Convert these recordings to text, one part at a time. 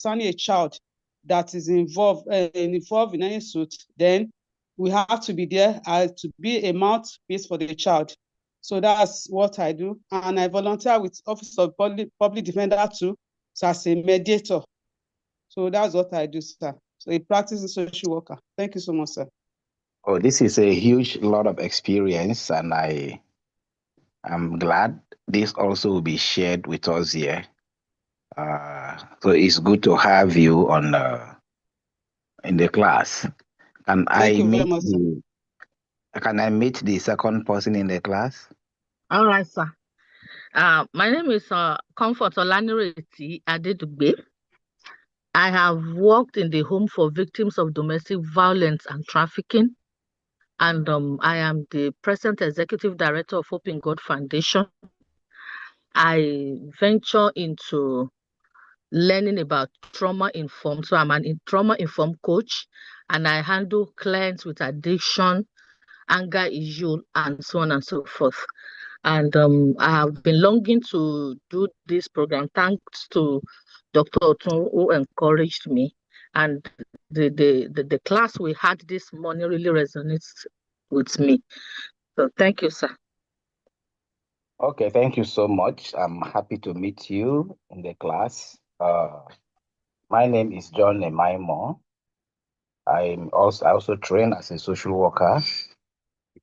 concerning a child that is involved in any suit, then we have to be there to be a mouthpiece for the child. So that's what I do. And I volunteer with Office of Public Defender too, so as a mediator. So that's what I do, sir. So a practicing social worker. Thank you so much, sir. Oh, this is a huge lot of experience, and I'm glad this also will be shared with us here. So it's good to have you on in the class. And Thank you very much, sir. Can I meet the second person in the class? All right, sir. My name is Comfort Olanireti Adedugbe. I have worked in the home for victims of domestic violence and trafficking, and I am the present executive director of Hope in God Foundation. I venture into learning about trauma-informed, so I'm a trauma-informed coach, and I handle clients with addiction, anger issue, and so on and so forth. And I have been longing to do this program thanks to Dr. Otun, who encouraged me. And the class we had this morning really resonates with me. So thank you, sir. Okay, thank you so much. I'm happy to meet you in the class. My name is John Emaimo. I also trained as a social worker.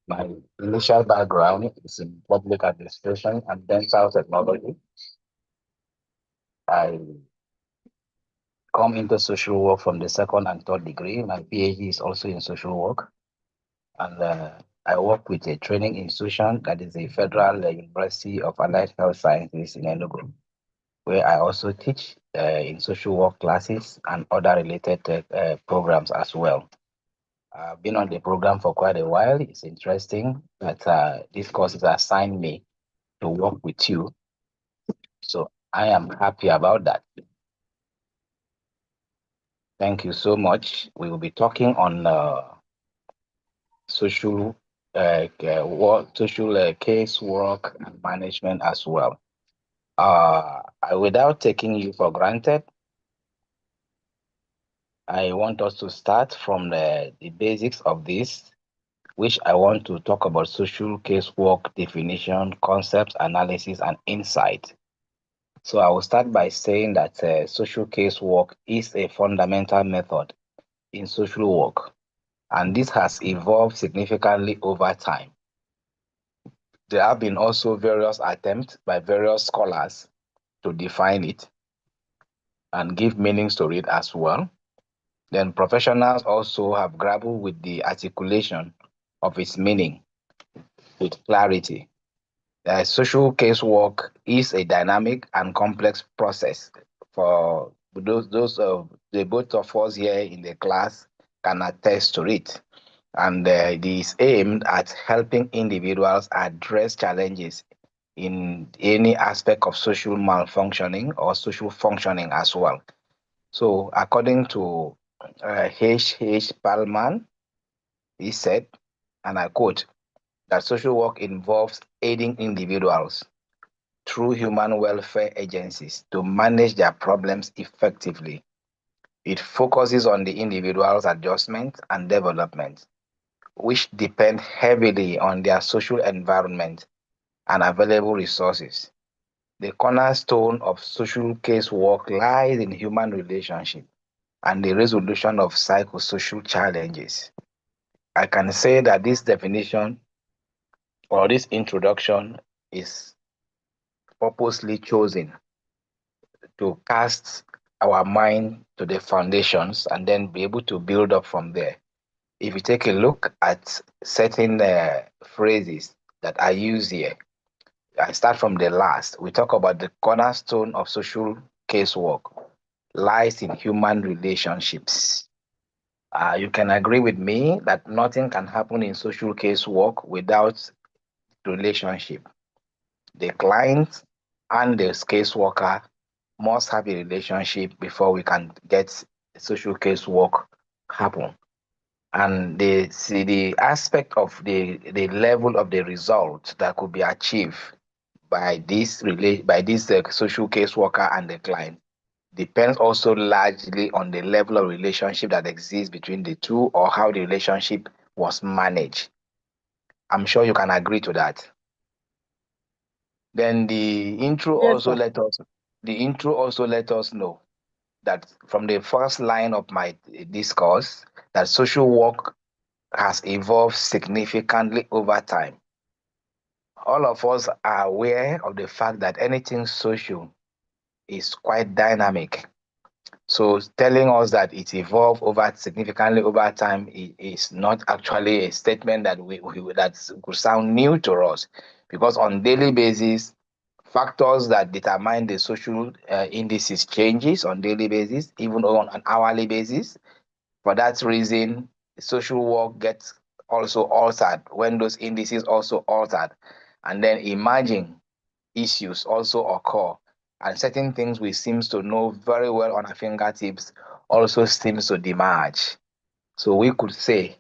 My initial background is in public administration and dental technology. I come into social work from the second and third degree. My PhD is also in social work. And I work with a training institution that is the Federal University of Allied Health Sciences in Enugu, where I also teach in social work classes and other related programs as well. I've been on the program for quite a while. It's interesting that this course has assigned me to work with you. So I am happy about that. Thank you so much. We will be talking on social case work and management as well. Without taking you for granted, I want us to start from the basics of this, which I want to talk about social casework definition, concepts, analysis, and insight. So I will start by saying that social casework is a fundamental method in social work, and this has evolved significantly over time. There have been also various attempts by various scholars to define it and give meanings to it as well. Then professionals also have grappled with the articulation of its meaning with clarity. Social casework is a dynamic and complex process. For the both of us here in the class can attest to it. And it is aimed at helping individuals address challenges in any aspect of social malfunctioning or social functioning as well. So according to H. Palman, he said, and I quote, that social work involves aiding individuals through human welfare agencies to manage their problems effectively. It focuses on the individual's adjustment and development, which depend heavily on their social environment and available resources. The cornerstone of social casework lies in human relationship and the resolution of psychosocial challenges. I can say that this definition or this introduction is purposely chosen to cast our mind to the foundations and then be able to build up from there. If you take a look at certain phrases that are used here, I start from the last. We talk about the cornerstone of social casework lies in human relationships. You can agree with me that nothing can happen in social casework without relationship. The client and the caseworker must have a relationship before we can get social casework happen. And the aspect of the level of the result that could be achieved by this social caseworker and the client depends also largely on the level of relationship that exists between the two or how the relationship was managed. I'm sure you can agree to that. Then Yes, sir. the intro also let us know that from the first line of my discourse, that social work has evolved significantly over time. All of us are aware of the fact that anything social is quite dynamic. So telling us that it evolved over significantly over time is not actually a statement that that could sound new to us, because on daily basis, factors that determine the social indices changes on daily basis, even on an hourly basis. For that reason, social work gets also altered when those indices also altered, and then emerging issues also occur, and certain things we seems to know very well on our fingertips also seems to demerge. So we could say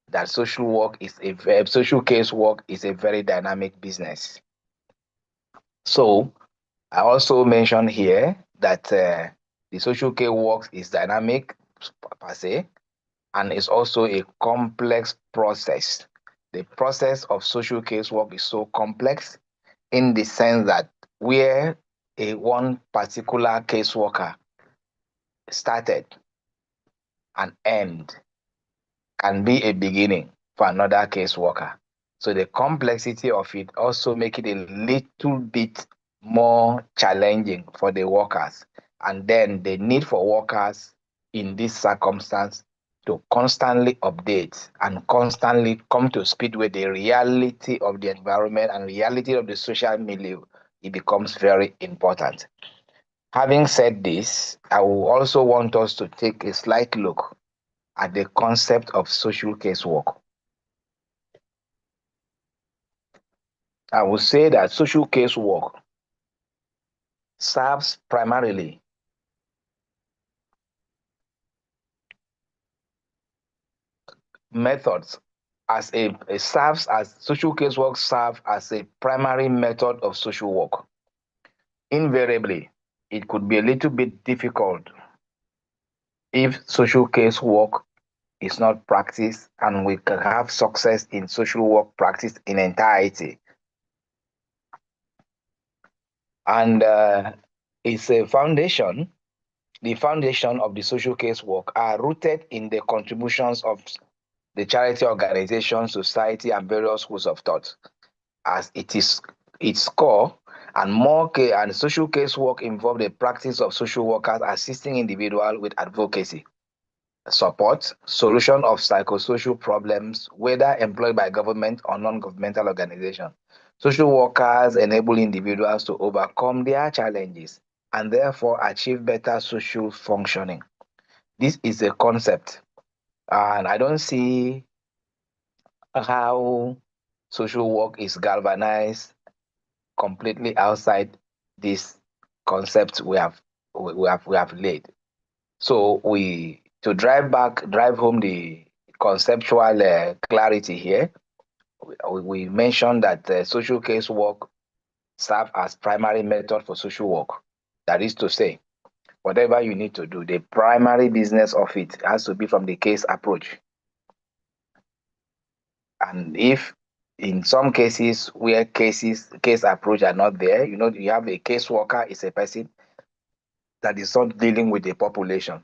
that social case work is a very dynamic business. So I also mentioned here that the social care work is dynamic per se, and it's also a complex process. The process of social case work is so complex in the sense that where one particular caseworker started and end can be a beginning for another caseworker. So the complexity of it also make it a little bit more challenging for the workers. And then the need for workers in this circumstance to constantly update and constantly come to speed with the reality of the environment and reality of the social milieu, it becomes very important. Having said this, I will also want us to take a slight look at the concept of social casework. I would say that social casework serves primarily methods as a serves as social casework serves as a primary method of social work. Invariably, it could be a little bit difficult if social casework is not practiced, and we can have success in social work practice in entirety. And it's a foundation. The foundation of the social case work are rooted in the contributions of the charity organization, society, and various schools of thought, as it is its core. And and social case work involve the practice of social workers assisting individuals with advocacy, support, solution of psychosocial problems, whether employed by government or non-governmental organization. Social workers enable individuals to overcome their challenges and therefore achieve better social functioning. This is a concept, and I don't see how social work is galvanized completely outside this concept we have laid. So to drive home the conceptual clarity here, we mentioned that social case work serve as primary method for social work. That is to say, whatever you need to do, the primary business of it has to be from the case approach. And if in some cases where case approach are not there, you have a case worker is a person that is not dealing with the population.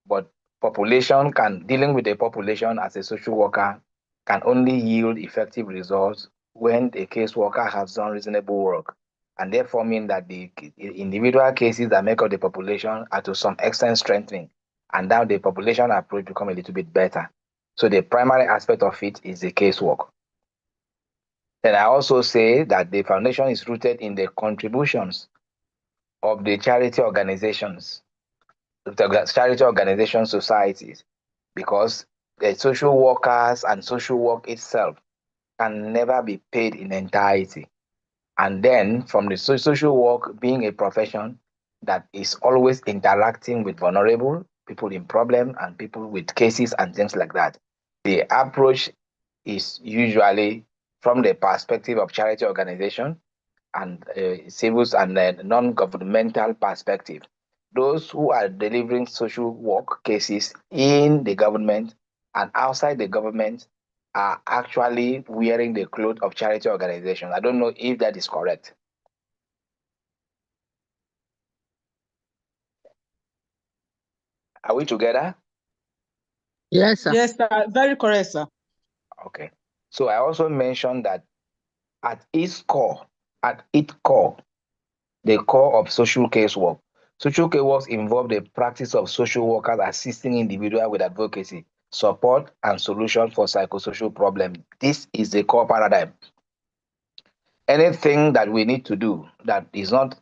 But dealing with the population as a social worker can only yield effective results when the caseworker has done reasonable work, and therefore mean that the individual cases that make up the population are to some extent strengthening, and now the population approach become a little bit better. So the primary aspect of it is the casework. Then I also say that the foundation is rooted in the contributions of the charity organizations, societies, because the social workers and social work itself can never be paid in entirety. And then from the social work being a profession that is always interacting with vulnerable people in problem and people with cases and things like that, the approach is usually from the perspective of charity organization and civils and non-governmental perspective. those who are delivering social work cases in the government and outside the government are actually wearing the clothes of charity organizations. I don't know if that is correct. Are we together? Yes, sir. Yes, sir. Very correct, sir. Okay. So I also mentioned that at its core, the core of social case work. Social case work involve the practice of social workers assisting individuals with advocacy, support, and solution for psychosocial problems. This is the core paradigm. Anything that we need to do that is not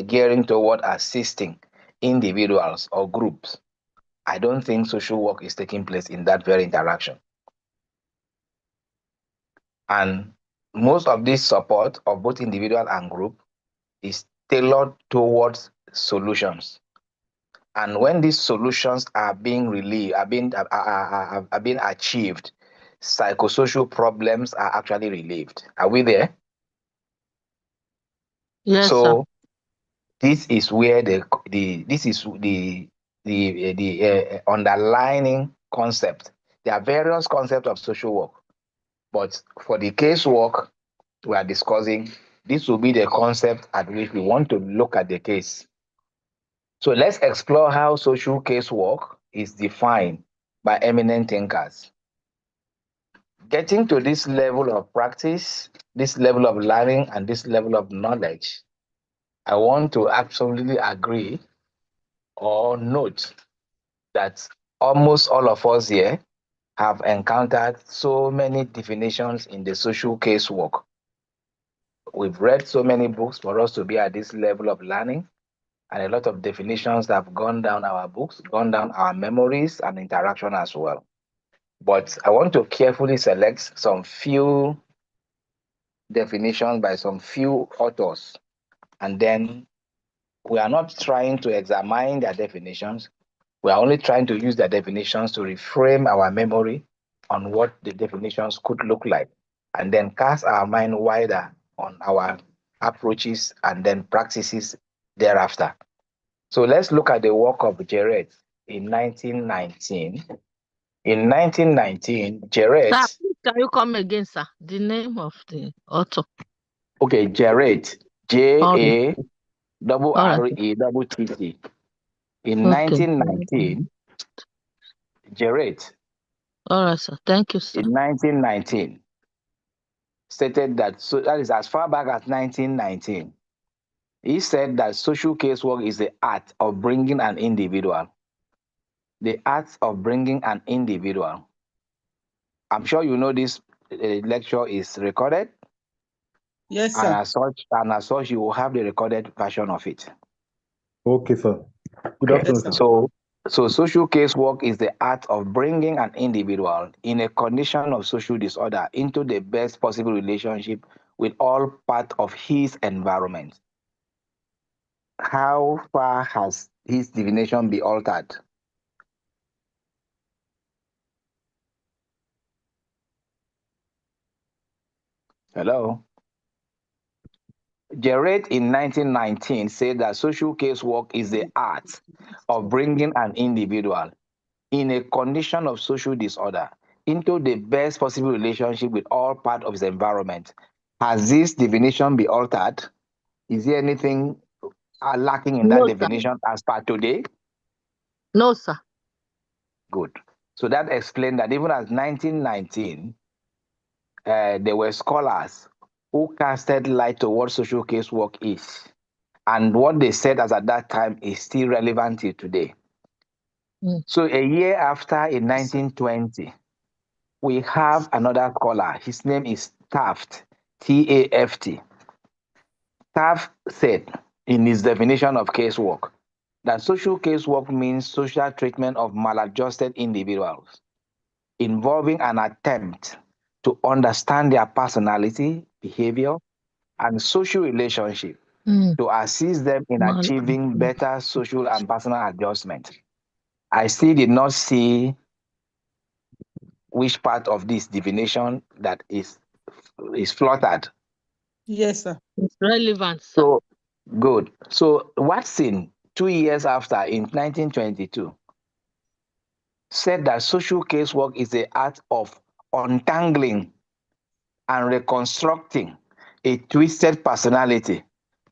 gearing toward assisting individuals or groups, I don't think social work is taking place in that very interaction. And most of this support of both individual and group is tailored towards solutions. And when these solutions are being are being achieved, psychosocial problems are actually relieved. Are we there? Yes, sir. So this is where the underlining concept. There are various concepts of social work, but for the case work we are discussing, this will be the concept at which we want to look at the case. So let's explore how social case work is defined by eminent thinkers. Getting to this level of practice, this level of learning, and this level of knowledge, I want to absolutely agree or note that almost all of us here have encountered so many definitions in the social case work. We've read so many books for us to be at this level of learning, and a lot of definitions that have gone down our books, gone down our memories and interaction as well. But I want to carefully select some few definitions by some few authors, and then we are not trying to examine their definitions. We are only trying to use their definitions to reframe our memory on what the definitions could look like, and then cast our mind wider on our approaches and then practices thereafter. So let's look at the work of Jared in 1919. In 1919, Jared, Sir, can you come again, sir? The name of the author. okay, Jared, All right. Jarrett. In Okay. 1919, Jared, All right, sir. Thank you, sir. in 1919, stated that, so that is as far back as 1919, he said that social casework is the art of bringing an individual. The art of bringing an individual. I'm sure you know this lecture is recorded. Yes, And sir. as such, you will have the recorded version of it. Okay, sir. Good Okay. afternoon, Yes, sir. So social casework is the art of bringing an individual in a condition of social disorder into the best possible relationship with all part of his environment. How far has his definition been altered? Hello? Jared in 1919 said that social casework is the art of bringing an individual in a condition of social disorder into the best possible relationship with all part of his environment. Has this definition been altered? Is there anything lacking in that No, sir. definition as per today? No, sir. Good. So that explained that even as 1919, there were scholars who casted light to what social casework is. And what they said as at that time is still relevant till today. Mm. So a year after, in 1920, we have another scholar. His name is Taft, T-A-F-T. Taft said in his definition of casework that social casework means social treatment of maladjusted individuals involving an attempt to understand their personality, behavior, and social relationship to assist them in achieving better social and personal adjustment. I still did not see which part of this definition that is fluttered. Yes, sir. It's relevant, sir. So good. So Watson 2 years after, in 1922, said that social casework is the art of untangling and reconstructing a twisted personality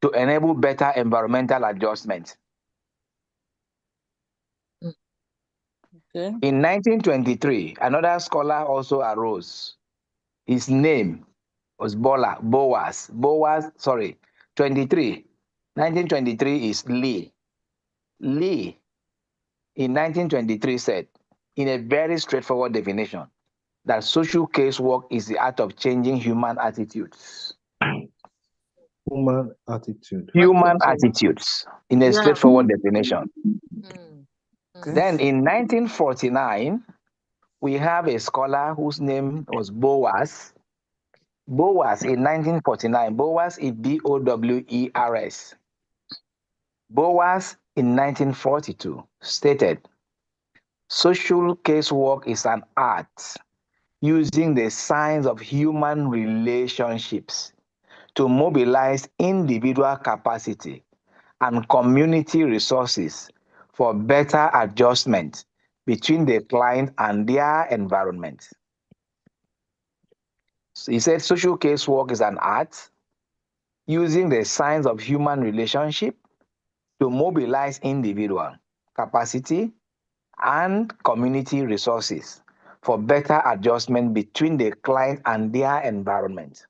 to enable better environmental adjustment. Okay. In 1923, another scholar also arose. His name was Boas. 1923 is Lee. Lee, in 1923, said, in a very straightforward definition, that social casework is the art of changing human attitudes. Human attitude. Human attitudes, in a straightforward definition. Okay. Then in 1949, we have a scholar whose name was Boas. Boas in 1949, Boas is Bowers. Boas in 1942 stated, social casework is an art using the science of human relationships to mobilize individual capacity and community resources for better adjustment between the client and their environment. So he said social casework is an art using the science of human relationship to mobilize individual capacity and community resources for better adjustment between the client and their environment.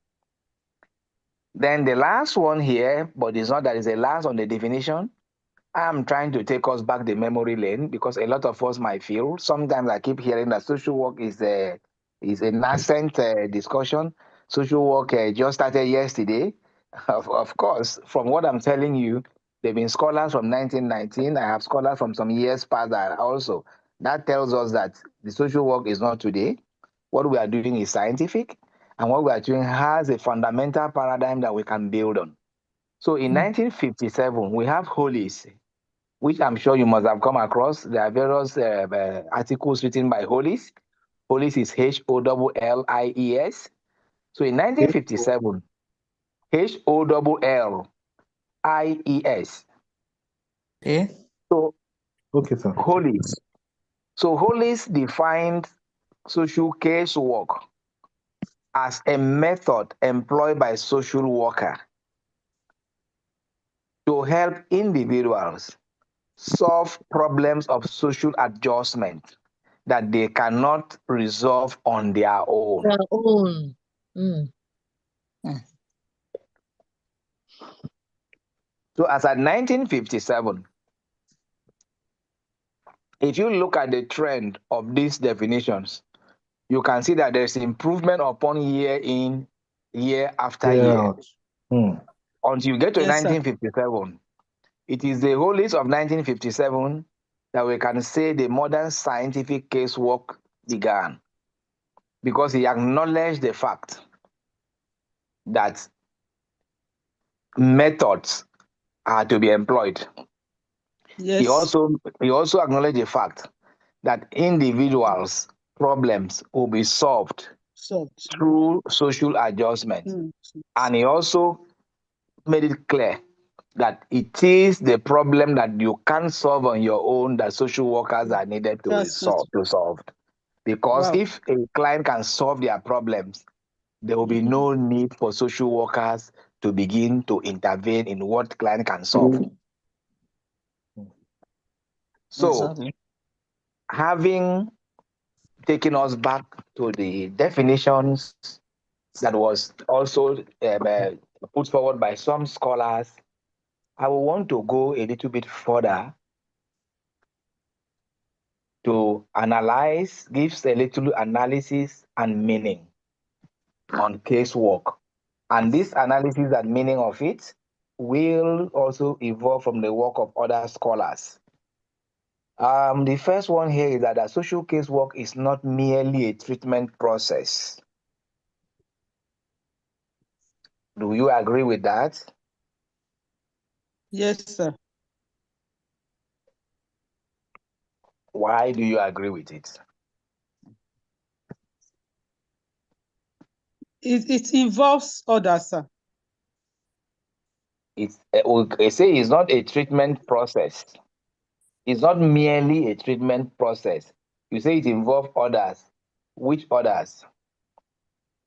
Then the last one here, but it's not that it's the last on the definition. I'm trying to take us back the memory lane because a lot of us might feel, sometimes I keep hearing that social work is a nascent discussion. Social work just started yesterday. Of course, from what I'm telling you, there have been scholars from 1919. I have scholars from some years past that also. That tells us that the social work is not today. What we are doing is scientific, and what we are doing has a fundamental paradigm that we can build on. So in 1957, we have Hollis, which I'm sure you must have come across. There are various articles written by Hollis. Hollis is Hollies. So in 1957, Hollies. Okay. So Okay, sir. Hollis. So Hollis defined social casework as a method employed by social worker to help individuals solve problems of social adjustment that they cannot resolve on their own. Their own. Mm. So as at 1957, if you look at the trend of these definitions, you can see that there's improvement upon year in, year after year. Until you get to Yes, sir. 1957, it is the whole list of 1957 that we can say the modern scientific casework began, because he acknowledged the fact that methods are to be employed. Yes. He also acknowledged the fact that individuals' problems will be solved through social adjustment. And he also made it clear that it is the problem that you can't solve on your own that social workers are needed to solve. Because if a client can solve their problems, there will be no need for social workers to begin to intervene in what client can solve. So, Exactly. having taken us back to the definitions that was also put forward by some scholars, I will want to go a little bit further to analyze, gives a little analysis and meaning on casework. And this analysis and meaning of it will also evolve from the work of other scholars. The first one here is that social casework is not merely a treatment process. Do you agree with that? Yes, sir. Why do you agree with it? It involves others, sir. I say it's not a treatment process. It's not merely a treatment process. You say it involves others. Which others?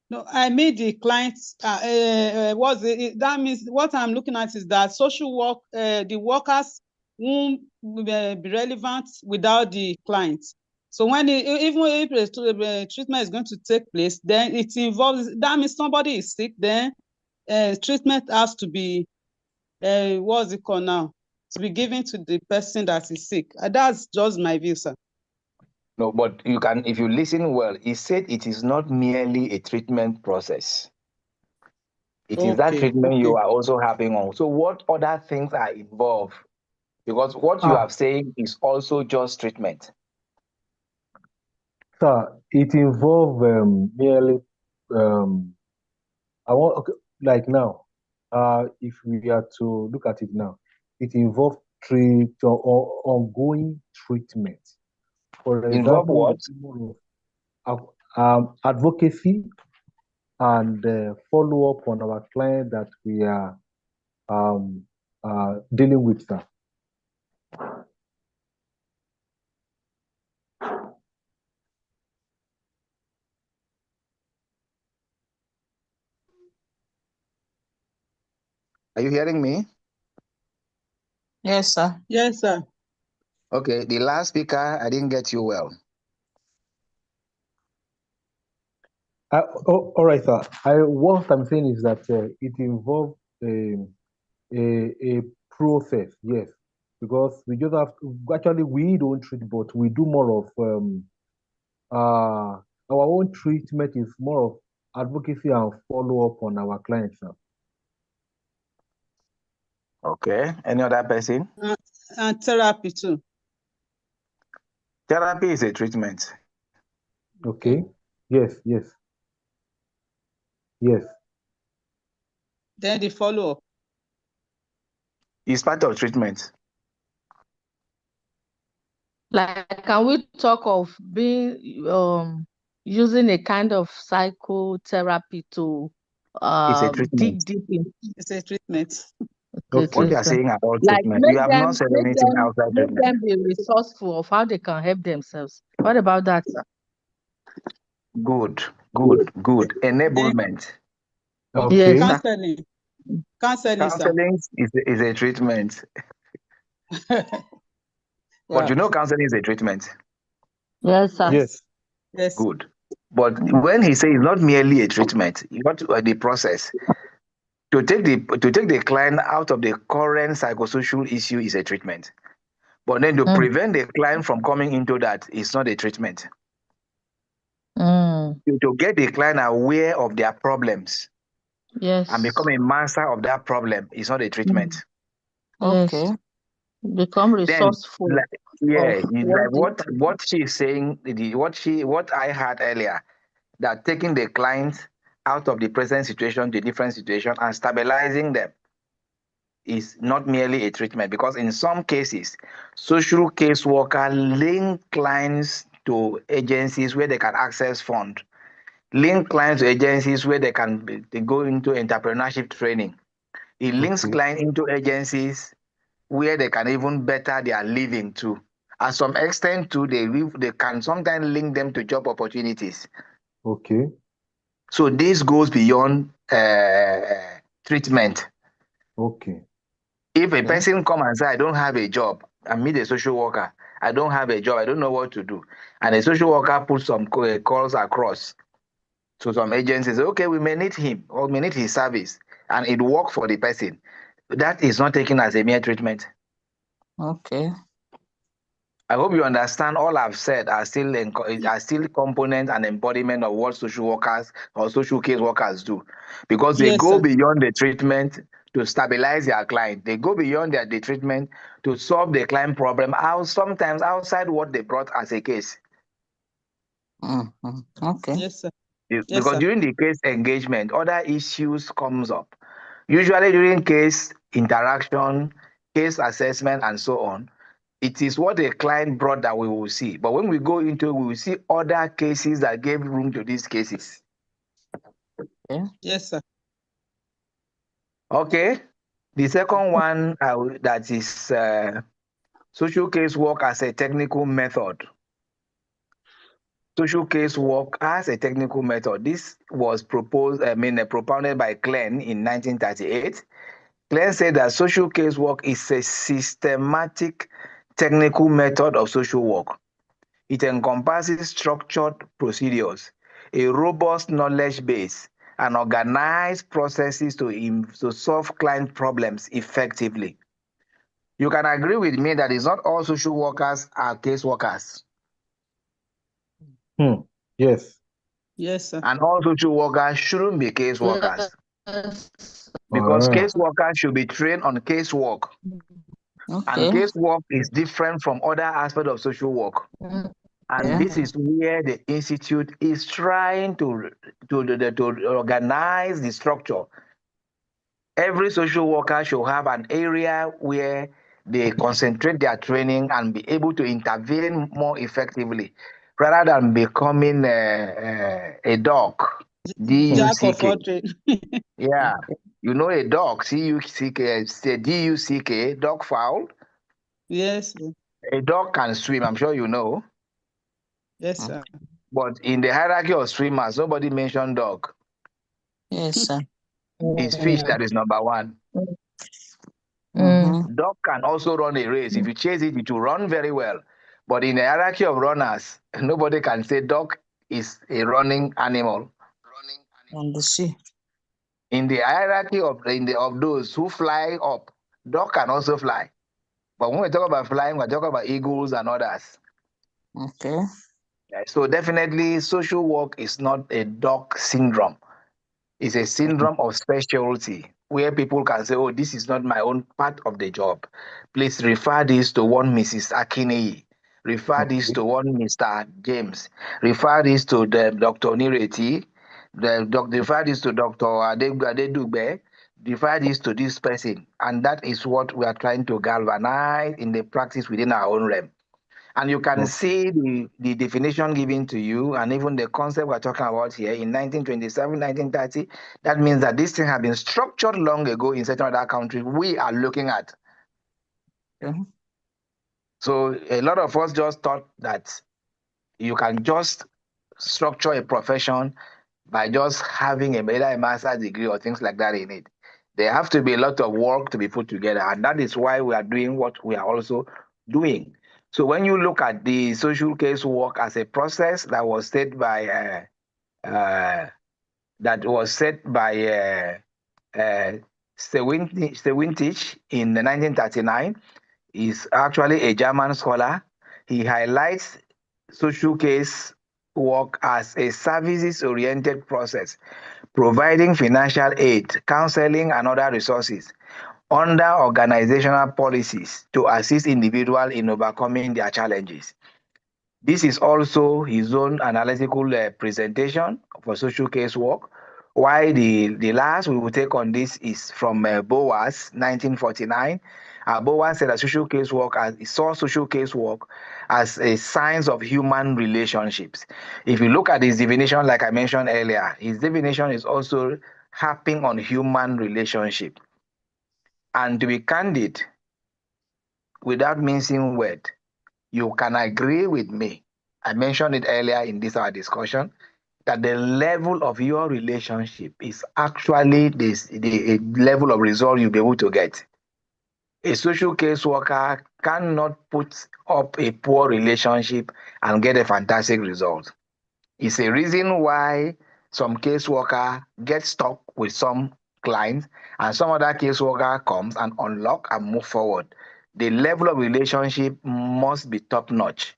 No, I made the clients. That means what I'm looking at is that social work, the workers won't be relevant without the clients. So when even if the treatment is going to take place, then it involves. That means somebody is sick. Then treatment has to be what's it called now? To be given to the person that is sick. That's just my view, sir. No, but you can, if you listen well, he said it is not merely a treatment process. It is that treatment you are also having on. So what other things are involved? Because what you have said is also just treatment. Sir, it involves merely like now, if we are to look at it now, it involves ongoing treatment. For Involve example, what? more of advocacy and follow up on our client that we are dealing with, sir. Are you hearing me? Yes, sir. Yes, sir. Okay, the last speaker, I didn't get you well. All right, sir. What I'm saying is that it involves a process, yes, because we just have to, actually we don't treat, but we do more of our own treatment is more of advocacy and follow up on our clients now. Okay, any other person? And therapy too. Therapy is a treatment. Okay. Yes. Then the follow-up. It's part of treatment. Like, can we talk of being using a kind of psychotherapy to It's a treatment. dig deep in? It's a treatment. Okay. What you are saying about Like treatment, you have not said anything make outside treatment. them be resourceful of how they can help themselves. What about that, sir? Good. Enablement. Okay. Yes, sir. Counseling, sir. Counseling is a treatment. But you know counseling is a treatment. Yes, sir. Yes. Good. But when he says not merely a treatment, you got the process. To take the client out of the current psychosocial issue is a treatment. But then to prevent the client from coming into that is not a treatment. To get the client aware of their problems, yes, and become a master of that problem is not a treatment. Okay. Yes. Become Then, resourceful. what she's saying, what I heard earlier, that taking the client out of the present situation to a different situation and stabilizing them is not merely a treatment, because in some cases, social caseworker link clients to agencies where they can access funds, link clients to agencies where they go into entrepreneurship training. It links clients into agencies where they can even better their living too. At some extent too, they can sometimes link them to job opportunities. Okay. So this goes beyond treatment. Okay. If a person come and say, I don't have a job, I meet a social worker, I don't have a job, I don't know what to do, and a social worker puts some calls across to some agencies, okay, we may need him or we may need his service, and it works for the person, that is not taken as a mere treatment. Okay. I hope you understand all I've said are still components and embodiment of what social workers or social case workers do, because they go beyond the treatment to stabilize their client. They go beyond the treatment to solve the client problem, sometimes outside what they brought as a case. Okay. Yes, sir. Because during the case engagement, other issues comes up. Usually during case interaction, case assessment, and so on, it is what the client brought that we will see. But when we go into it, we will see other cases that gave room to these cases. Okay. Yes, sir. Okay. The second one that is social case work as a technical method. Social case work as a technical method. This was propounded by Klein in 1938. Klein said that social case work is a systematic technical method of social work. It encompasses structured procedures, a robust knowledge base, and organized processes to solve client problems effectively. You can agree with me that it's not all social workers are case workers. Yes. Yes, sir. And all social workers shouldn't be case workers. Yes. Because case workers should be trained on case work. And Okay. case work is different from other aspects of social work. And this is where the institute is trying to organize the structure. Every social worker should have an area where they concentrate their training and be able to intervene more effectively, rather than becoming a doc, Jack of D-U-C-K. all trades. Yeah, you know a dog, C-U-C-K, say D-U-C-K, dog fowl. Yes, sir. A dog can swim, I'm sure you know. Yes, sir. But in the hierarchy of swimmers, nobody mentioned dog. Yes, sir. It's fish that is number one. Mm-hmm. Dog can also run a race. If you chase it, it will run very well. But in the hierarchy of runners, nobody can say dog is a running animal. On the sea. In the hierarchy of those who fly up, dog can also fly. But when we talk about flying, we're talking about eagles and others. Okay. So definitely social work is not a dog syndrome. It's a syndrome of specialty where people can say, oh, this is not my own part of the job. Please refer this to one Mrs. Akini. Refer this to one Mr. James. Refer this to the Dr. Nireti. Refer this to Dr. Adedugbe. Refer this to this person. And that is what we are trying to galvanize in the practice within our own realm. And you can see the definition given to you and even the concept we're talking about here in 1927, 1930. That means that this thing has been structured long ago in certain other countries we are looking at. Okay. So a lot of us just thought that you can just structure a profession by just having either a master's degree or things like that in it. There have to be a lot of work to be put together. And that is why we are doing what we are also doing. So when you look at the social case work as a process that was set by Stewintich in 1939, is actually a German scholar. He highlights social case work as a services-oriented process, providing financial aid, counseling, and other resources under organizational policies to assist individuals in overcoming their challenges. This is also his own analytical presentation for social case work. While the last we will take on this is from Boas, 1949. Boas said that he saw social case work as a science of human relationships. If you look at his definition, like I mentioned earlier, his definition is also harping on human relationship. And to be candid, without mincing word, you can agree with me. I mentioned it earlier in our discussion that the level of your relationship is actually the level of result you'll be able to get. A social case worker cannot put up a poor relationship and get a fantastic result. It's a reason why some case worker get stuck with some clients and some other case worker comes and unlock and move forward. The level of relationship must be top notch.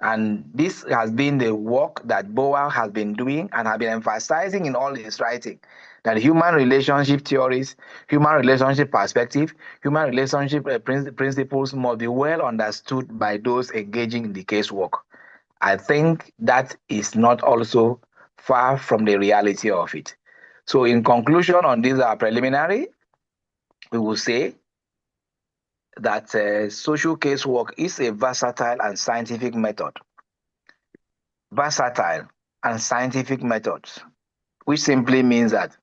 And this has been the work that Boa has been doing and has been emphasizing in all his writing, that human relationship theories, human relationship perspective, human relationship principles must be well understood by those engaging in the casework. I think that is not also far from the reality of it. So in conclusion on this preliminary, we will say that social casework is a versatile and scientific method. Versatile and scientific methods, which simply means that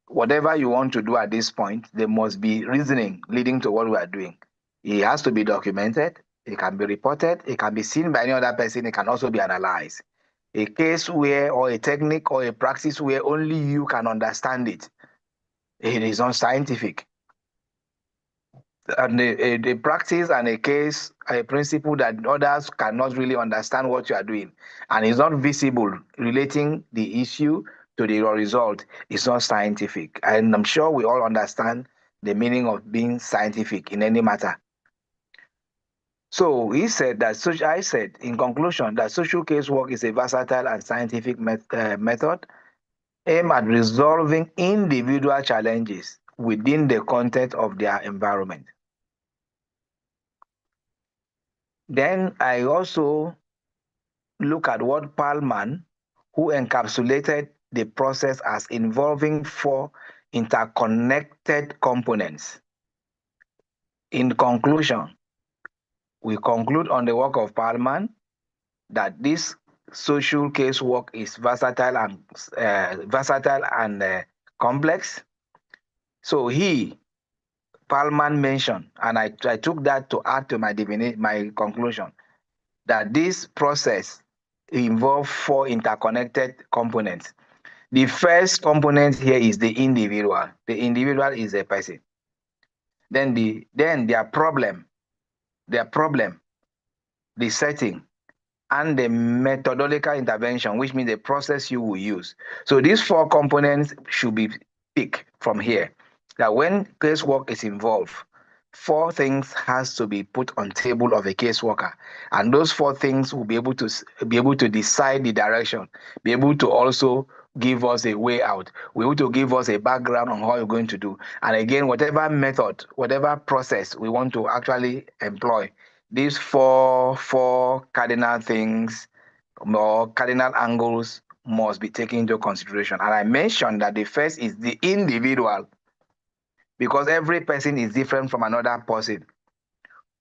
whatever you want to do at this point, there must be reasoning leading to what we are doing. It has to be documented. It can be reported. It can be seen by any other person. It can also be analyzed. A case where, or a technique or a practice where only you can understand it, it is unscientific. And a practice and a case, a principle that others cannot really understand what you are doing, and is not visible relating the issue to the result, is not scientific. And I'm sure we all understand the meaning of being scientific in any matter. So he said that, I said in conclusion that social casework is a versatile and scientific method aimed at resolving individual challenges within the context of their environment. Then I also look at what Palman, who encapsulated the process as involving 4 interconnected components. In conclusion, we conclude on the work of Palman that this social casework is versatile and complex. So Palman mentioned, and I took that to add to my conclusion, that this process involves 4 interconnected components. The first component here is the individual. The individual is a person. Then their problem, the setting, and the methodological intervention, which means the process you will use. So these 4 components should be picked from here. That when casework is involved, 4 things has to be put on table of a caseworker, and those 4 things will be able to decide the direction, be able to also give us a way out, be able to give us a background on how you're going to do. And again, whatever method, whatever process we want to actually employ, these four cardinal things or cardinal angles must be taken into consideration. And I mentioned that the first is the individual, because every person is different from another person.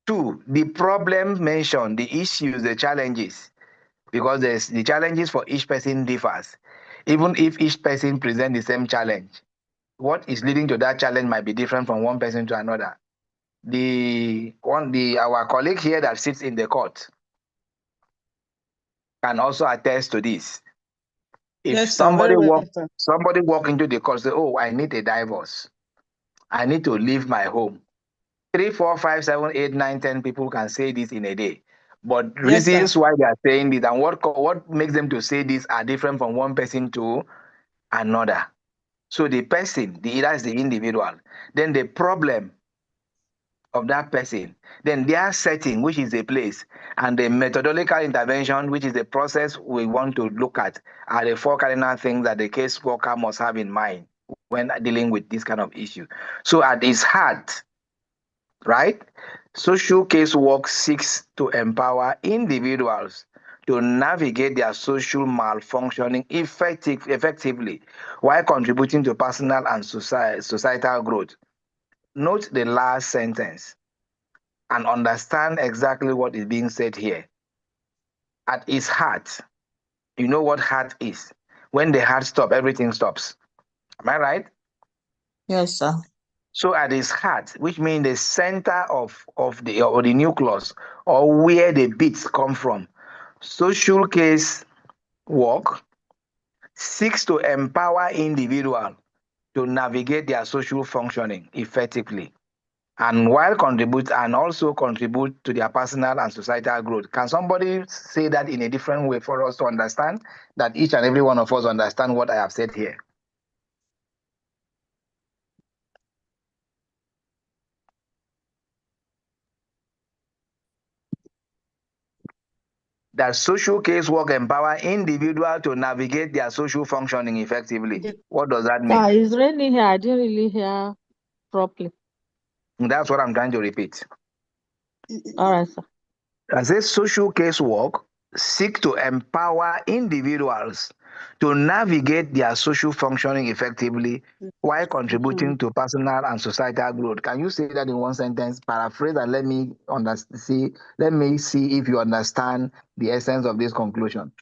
2, the problem mentioned, the issues, the challenges, because the challenges for each person differs. Even if each person presents the same challenge, what is leading to that challenge might be different from one person to another. Our colleague here that sits in the court can also attest to this. If Yes, sir. Very well, sir. somebody walk into the court and say, oh, I need a divorce, I need to leave my home. 3, 4, 5, 7, 8, 9, 10 people can say this in a day. But Yes, reasons sir. why they are saying this and what makes them to say this are different from one person to another. So the person, that is the individual, then the problem of that person, then their setting, which is the place, and the methodological intervention, which is the process we want to look at, are the 4 cardinal things that the case worker must have in mind when dealing with this kind of issue. So at its heart, right, social casework seeks to empower individuals to navigate their social malfunctioning effectively while contributing to personal and societal growth. Note the last sentence and understand exactly what is being said here. At its heart, you know what heart is. When the heart stops, everything stops. Am I right? Yes, sir. So at its heart, which means the center of the nucleus, or where the beats come from, social case work seeks to empower individuals to navigate their social functioning effectively, and also contribute to their personal and societal growth. Can somebody say that in a different way for us to understand, that each and every one of us understand what I have said here? That social casework empower individuals to navigate their social functioning effectively. What does that mean? It's raining here. I didn't really hear properly. That's what I'm trying to repeat. All right, sir. I say social casework seek to empower individuals to navigate their social functioning effectively while contributing to personal and societal growth. Can you say that in one sentence? Paraphrase and let me see if you understand the essence of this conclusion.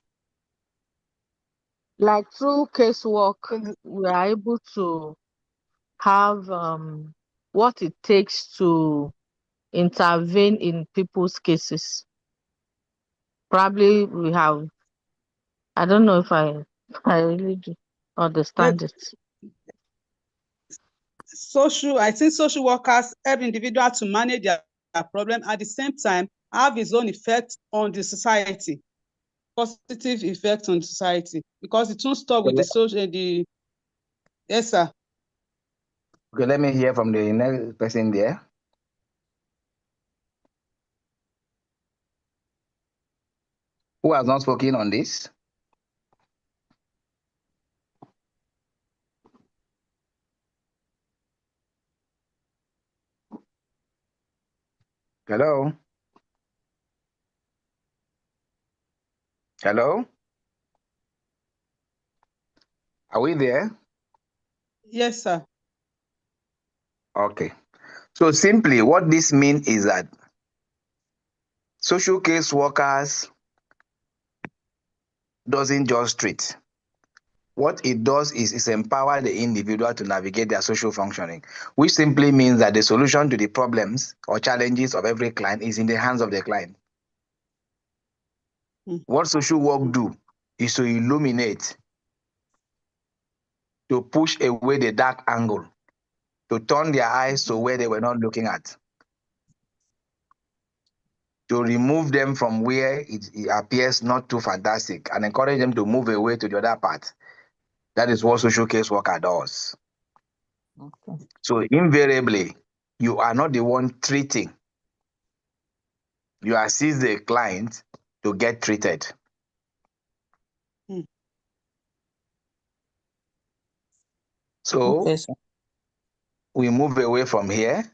Like through casework, we are able to have what it takes to intervene in people's cases. Probably we have, I don't know if I really do understand it. I think social workers help individuals to manage their problem, at the same time have its own effect on the society, positive effect on society, because it won't stop with the social, yes, sir. Okay, let me hear from the next person there. Who has not spoken on this? Hello? Hello? Are we there? Yes, sir. Okay. So simply what this means is that social case workers doesn't just treat. What it does is empower the individual to navigate their social functioning, which simply means that the solution to the problems or challenges of every client is in the hands of the client. What social work do is to illuminate, to push away the dark angle, to turn their eyes to where they were not looking at, to remove them from where it appears not too fantastic and encourage them to move away to the other part. That is what social case worker does. Okay. So invariably, you are not the one treating. You assist the client to get treated. So Okay, sir. we move away from here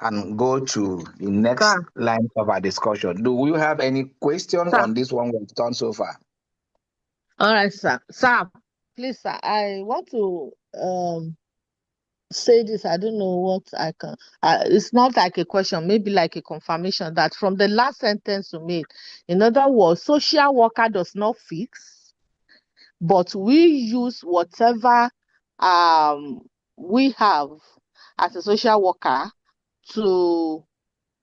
and go to the next Sir. line of our discussion. Do you have any question on this one we've done so far? All right, sir. Sir, please, sir, I want to say this. I don't know what I can. It's not like a question, maybe like a confirmation that from the last sentence you made, in other words, social worker does not fix, but we use whatever we have as a social worker to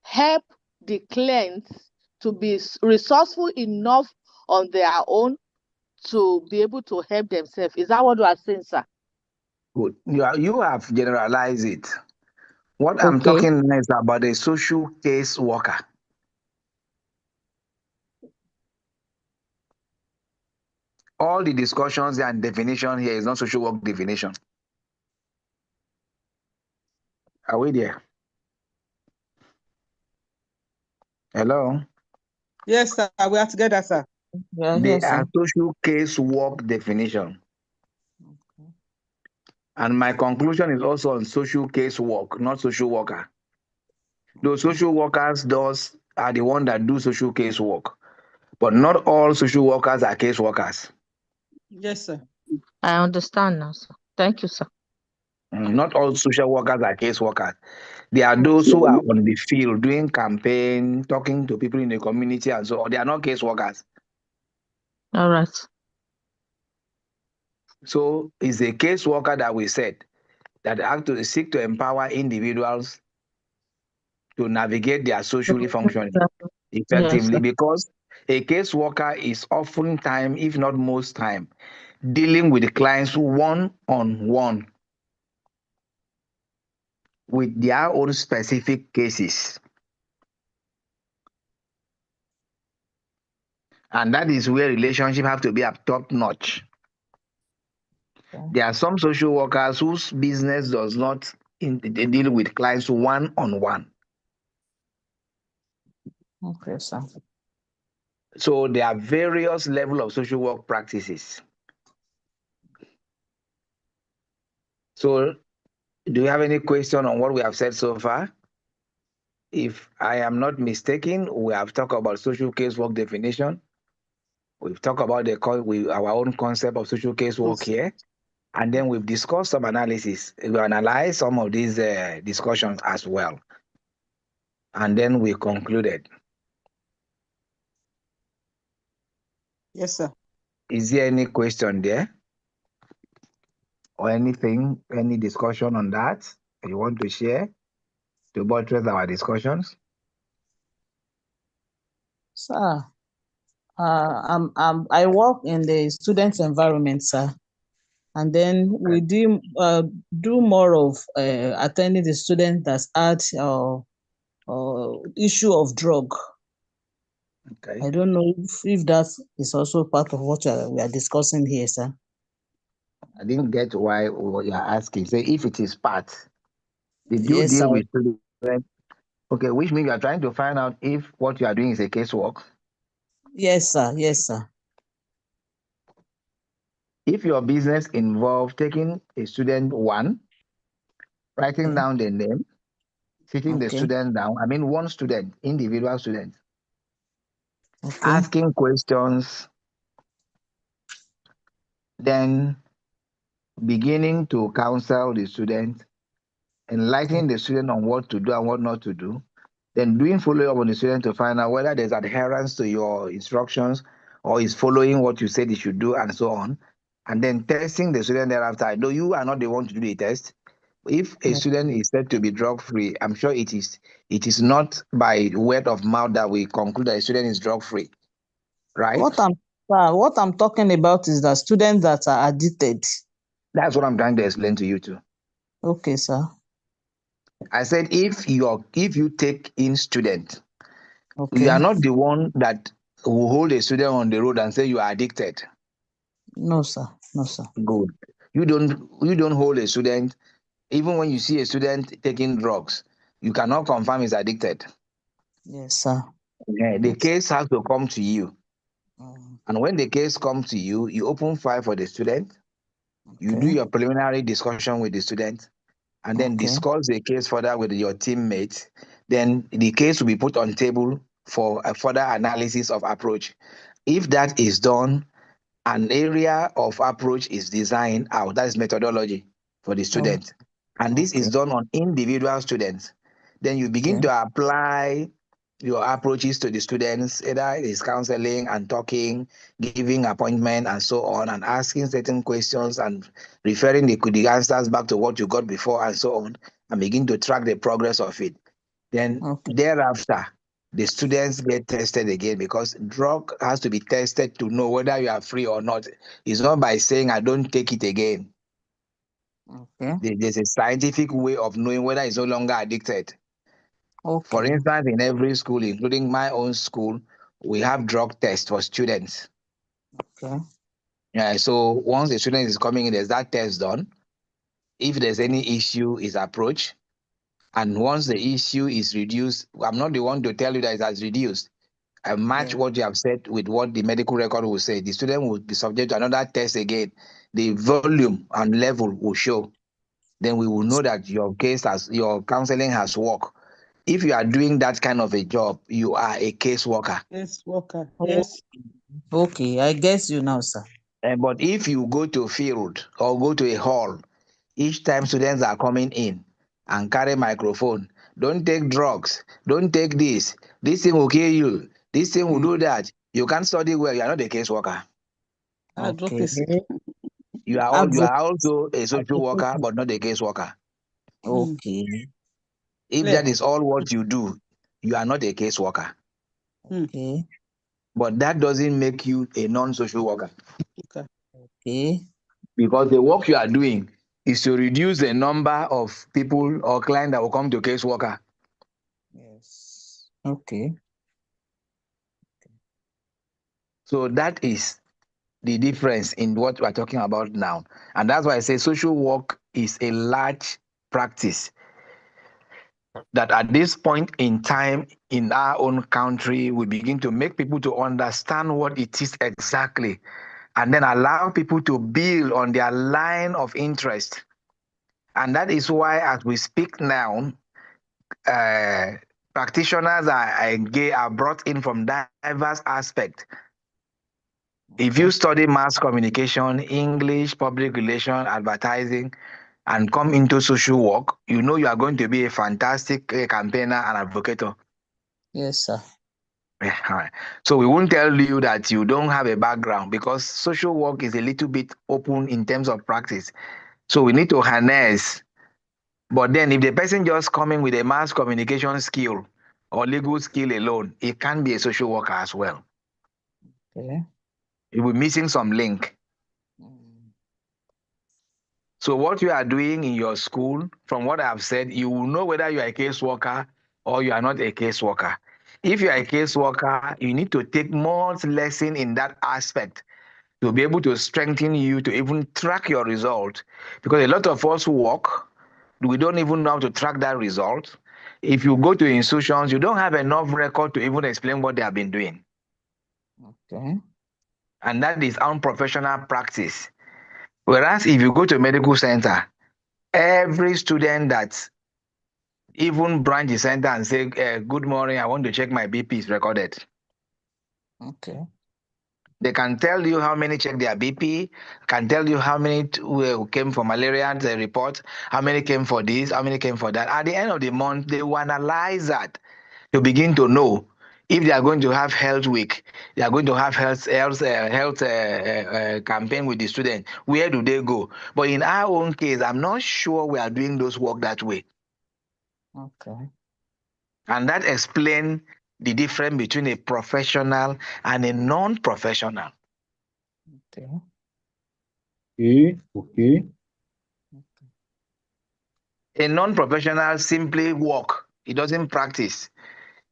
help the clients to be resourceful enough on their own to be able to help themselves. Is that what you are saying, sir? Good. You have generalized it. What I'm Okay. talking now is about a social case worker. All the discussions and definition here is not social work definition. Are we there? Hello? Yes, sir. We are together, sir. Yeah, They yes, are sir. social case work definition. Okay. And my conclusion is also on social case work, not social worker. Those social workers are the one that do social case work. But not all social workers are case workers. Yes, sir. I understand now, sir. Thank you, sir. Not all social workers are case workers. There are those who are on the field doing campaign, talking to people in the community and so on. They are not case workers. All right. So it's a case worker that we said that actually seek to empower individuals to navigate their socially functioning effectively, Yes, because a case worker is often time, if not most time, dealing with the clients one-on-one with their own specific cases. And that is where relationships have to be at top notch. Okay. There are some social workers whose business does not they deal with clients one-on-one. Okay, sir. So there are various levels of social work practices. So do you have any question on what we have said so far? If I am not mistaken, we have talked about social casework definition. We've talked about our own concept of social casework here. And then we've discussed some analysis. We analyzed some of these discussions as well. And then we concluded. Yes, sir. Is there any question there? or anything, any discussion on that you want to share to buttress our discussions? Sir, I work in the student environment, sir. And then we do more of attending the student that's had issue of drug. Okay. I don't know if that is also part of what we are discussing here, sir. I didn't get why what you're asking. Say if it is part, did you Yes, deal sir. with students? Okay, which means you are trying to find out if what you are doing is a casework. Yes, sir. Yes, sir. If your business involves taking a student one, writing Okay. down the name, sitting the Okay. student down, I mean one student, individual student, Okay. asking questions, then beginning to counsel the student, enlightening the student on what to do and what not to do, then doing follow-up on the student to find out whether there's adherence to your instructions or is following what you said he should do and so on, and then testing the student thereafter. Though you are not the one to do the test, if a student is said to be drug-free, I'm sure it is not by word of mouth that we conclude that a student is drug-free, right? What I'm talking about is that students that are addicted. That's what I'm trying to explain to you too. Okay, sir. I said if you take in student, Okay. you are not the one that will hold a student on the road and say you are addicted. No, sir. No, sir. Good. You don't hold a student. Even when you see a student taking drugs, you cannot confirm he's addicted. Yes, sir. The case has to come to you. Mm, And when the case comes to you, you open file for the student, you do okay. your preliminary discussion with the student, and then Okay. discuss the case further with your teammates. Then the case will be put on table for a further analysis of approach. If that is done, an area of approach is designed out. That is methodology for the Oh, student. And this okay. is done on individual students. Then you begin Okay. to apply your approaches to the students, either it is counseling and talking, giving appointment and so on, and asking certain questions and referring the answers back to what you got before and so on, and begin to track the progress of it. Then Okay. thereafter, the students get tested again because drug has to be tested to know whether you are free or not. It's not by saying I don't take it again. Okay. There's a scientific way of knowing whether it's no longer addicted. For Okay. instance, in every school, including my own school, we have drug tests for students. Okay. Yeah, so once the student is coming in, there's that test done. If there's any issue, is approached. And once the issue is reduced, I'm not the one to tell you that it has reduced. I match Yeah. what you have said with what the medical record will say. The student will be subject to another test again. The volume and level will show. Then we will know that your counseling has worked. If you are doing that kind of a job, you are a caseworker. Yes, worker. Oh, Yes. okay. I guess you now, sir. But if you go to a field or go to a hall, each time students are coming in and carry microphone, don't take drugs, don't take this thing will kill you, this thing will do that. You can't study well, you are not a caseworker. Okay. Advocacy. You are also a social worker, Advocacy. but not a caseworker. Okay. If Clear. that is all what you do, you are not a caseworker. Okay. But that doesn't make you a non-social worker. Okay. Okay. Because the work you are doing is to reduce the number of people or clients that will come to caseworker. Yes. Okay. So that is the difference in what we're talking about now. And that's why I say social work is a large practice that at this point in time in our own country, we begin to make people to understand what it is exactly, and then allow people to build on their line of interest. And that is why, as we speak now, practitioners are brought in from diverse aspects. If you study mass communication, English, public relations, advertising, and come into social work, you know you are going to be a fantastic campaigner and advocator. Yes, sir. So we won't tell you that you don't have a background because social work is a little bit open in terms of practice. So we need to harness. But then if the person just coming with a mass communication skill or legal skill alone, it can be a social worker as well. Okay. It will be missing some link. So what you are doing in your school, from what I've said, you will know whether you are a caseworker or you are not a caseworker. If you are a caseworker, you need to take more lesson in that aspect to be able to strengthen you to even track your result. Because a lot of us who work, we don't even know how to track that result. If you go to institutions, you don't have enough record to even explain what they have been doing. Okay. And that is unprofessional practice. Whereas if you go to a medical center, every student that even branch the center and say, good morning, I want to check my BP is recorded. Okay. They can tell you how many check their BP, can tell you how many came for malaria report, how many came for this, how many came for that. At the end of the month, they will analyze that to begin to know if they are going to have health week, they are going to have health campaign with the student. Where do they go? But in our own case, I'm not sure we are doing those work that way. Okay. And that explains the difference between a professional and a non-professional. Okay. Okay. A non-professional simply work. He doesn't practice.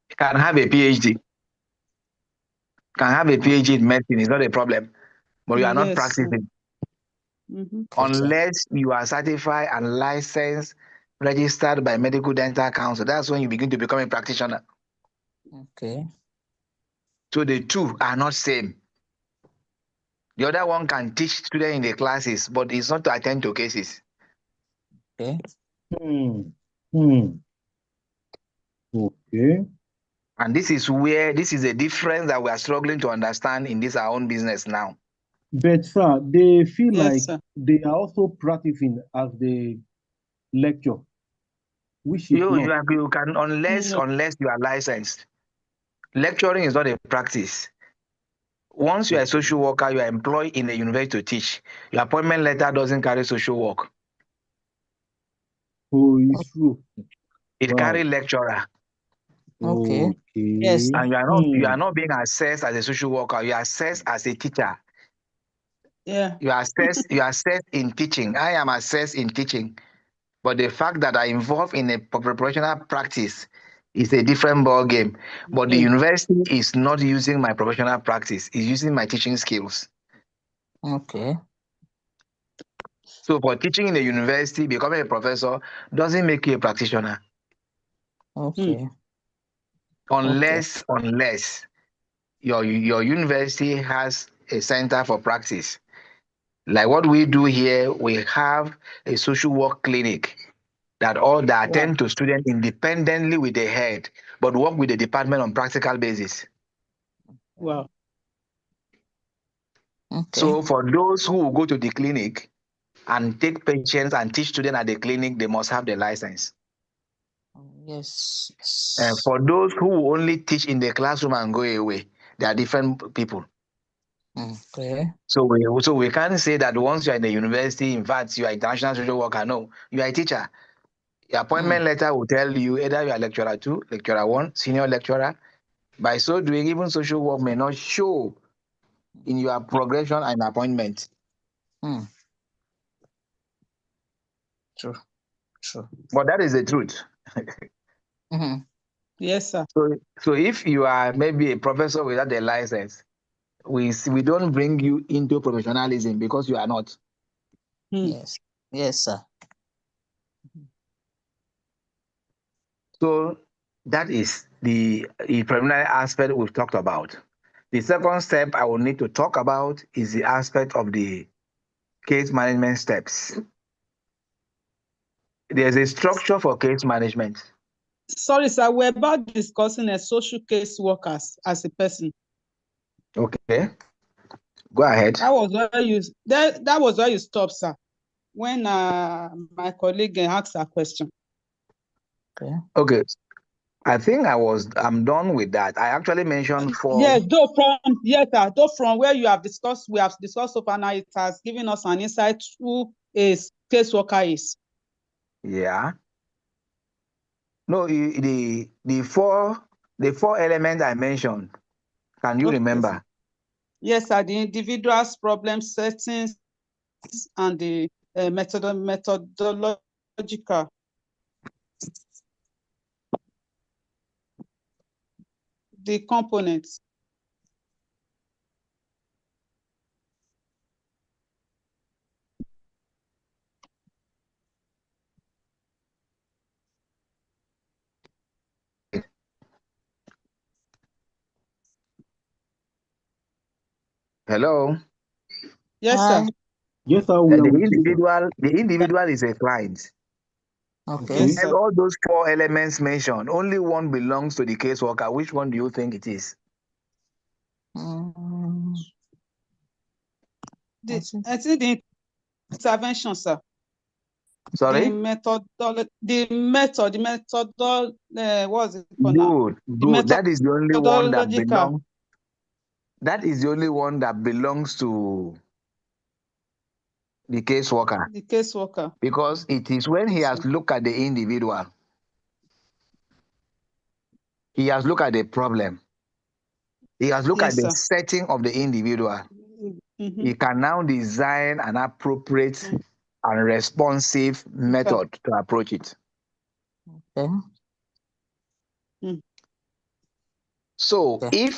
He can have a PhD. Can have a PhD in medicine. It's not a problem. But you are not Yes. practicing. Unless you are certified and licensed, registered by Medical Dental Council. That's when you begin to become a practitioner. Okay. So the two are not same. The other one can teach students in the classes, but it's not to attend to cases. Okay. Okay. And this is a difference that we are struggling to understand in this our own business now. But sir, they feel Yes, like sir. they are also practicing as they lecture, which is not. You can unless you are licensed. Lecturing is not a practice. Once you are a social worker, you are employed in a university to teach. Your appointment letter doesn't carry social work. Oh, it's true. It carries lecturer. Okay. Yes. And you are not being assessed as a social worker. You are assessed as a teacher. Yeah. You are assessed in teaching. I am assessed in teaching. But the fact that I involved in a professional practice is a different ball game. But the university is not using my professional practice. It's using my teaching skills. Okay. So for teaching in a university, becoming a professor doesn't make you a practitioner. Okay. Unless your university has a center for practice. Like what we do here, we have a social work clinic that attend to students independently with the head, but work with the department on practical basis. Wow. Okay. So for those who will go to the clinic and take patients and teach students at the clinic, they must have the license. Yes. For those who will only teach in the classroom and go away, they are different people. Okay. So we can't say that once you are in the university, in fact, you are international social worker. No, you are a teacher. Your appointment letter will tell you either you are lecturer 2, lecturer 1, senior lecturer. By so doing, even social work may not show in your progression and appointment. True. But that is the truth. Yes, sir. So if you are maybe a professor without a license, we don't bring you into professionalism because you are not. Yes. Yes, sir. So that is the preliminary aspect we've talked about. The second step I will need to talk about is the aspect of the case management steps. There's a structure for case management. Sorry, sir. We're about discussing a social case workers as a person. Okay. Go ahead. That was where you stopped, sir. When my colleague asked a question. Okay. I think I'm done with that. I actually mentioned 4. Yes, though from where we have discussed so far now, it has given us an insight who is caseworker is. Yeah. No, the four elements I mentioned. Can you Okay, remember? sir. Yes, sir. The individual's problem settings and the methodological. The components. Hello. Yes, sir. Yes, sir, we are The with you, sir. individual is a client. Okay. Yes, And sir. all those four elements mentioned, only one belongs to the caseworker. Which one do you think it is? Mm, I think I think the intervention, sir. Sorry? What's it called now? Good, The good. That is the only one that methodological. belongs. That is the only one that belongs to the caseworker, The caseworker. because it is when he has looked at the individual, he has looked at the problem, he has looked at Yes, the sir. setting of the individual. Mm-hmm. He can now design an appropriate and responsive method to approach it. okay. So Okay.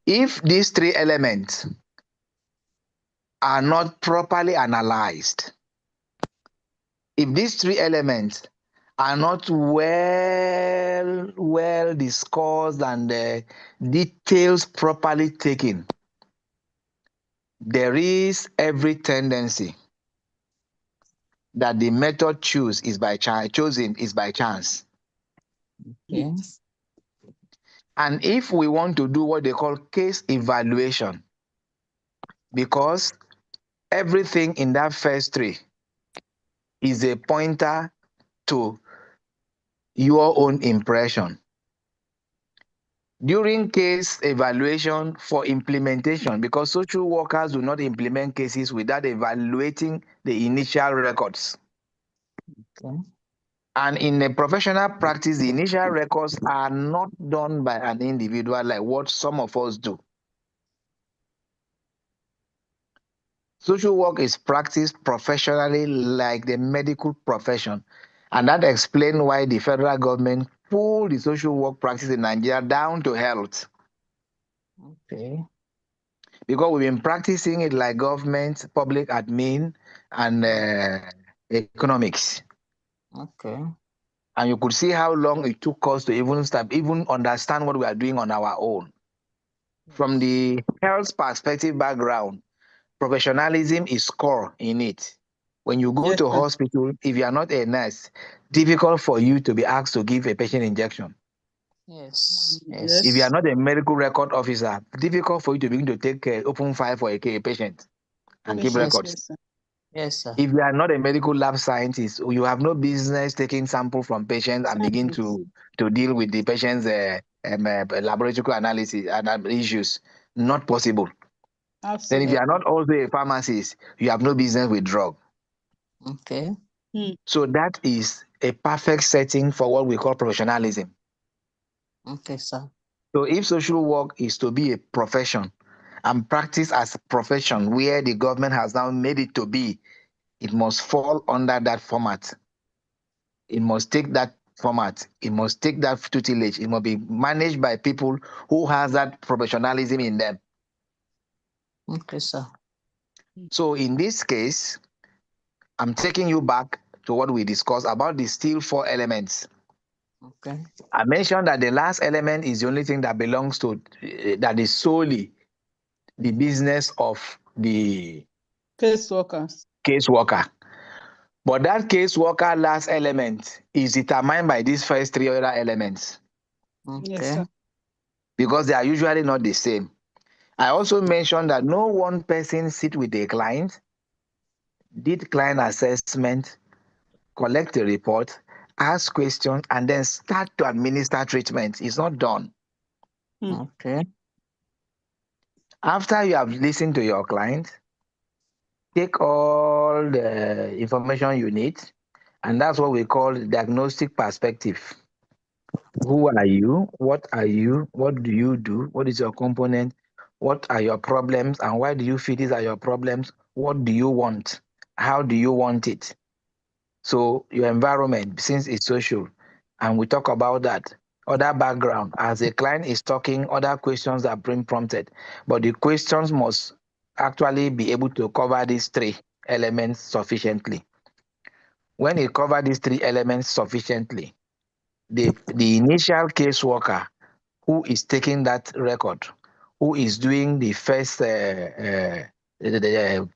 if these three elements are not properly analyzed, if these three elements are not well discussed and details properly taken, there is every tendency that the method chosen is by chance. Okay. And if we want to do what they call case evaluation, because everything in that first three is a pointer to your own impression. During case evaluation for implementation, because social workers do not implement cases without evaluating the initial records. Okay. And in a professional practice, the initial records are not done by an individual like what some of us do. Social work is practiced professionally like the medical profession. And that explains why the federal government pulled the social work practice in Nigeria down to health. Okay. Because we've been practicing it like government, public admin, and economics. Okay. And you could see how long it took us to even understand what we are doing on our own. From the health perspective background, professionalism is core in it. When you go Yes, to sir. hospital, if you are not a nurse, difficult for you to be asked to give a patient injection. Yes. Yes. If you are Yes. not a medical record officer, difficult for you to begin to take open file for a patient and keep Patient. records. Yes, sir. Yes, sir. If you are not a medical lab scientist, you have no business taking sample from patients and begin to deal with the patient's laboratory analysis and issues. Not possible. Then if Absolutely. you are not also a pharmacist, you have no business with drug. Okay. So that is a perfect setting for what we call professionalism. Okay, sir. So if social work is to be a profession and practice as a profession where the government has now made it to be, it must fall under that format. It must take that format. It must take that tutelage. It must be managed by people who has that professionalism in them. Okay, sir. So in this case, I'm taking you back to what we discussed about the still four elements. Okay. I mentioned that the last element is the only thing that belongs to, that is solely the business of the Caseworkers. caseworker. But that caseworker last element is determined by these first three other elements Yes, Okay. sir. because they are usually not the same. I also mentioned that no one person sit with a client, did client assessment, collect a report, ask questions, and then start to administer treatment. It's not done. Okay. After you have listened to your client, take all the information you need, and that's what we call diagnostic perspective. Who are you? What are you? What do you do? What is your component? What are your problems? And why do you feel these are your problems? What do you want? How do you want it? So your environment, since it's social, and we talk about that, other background, as a client is talking, other questions are being prompted. But the questions must actually be able to cover these three elements sufficiently. When you cover these three elements sufficiently, the initial caseworker who is taking that record, who is doing the first the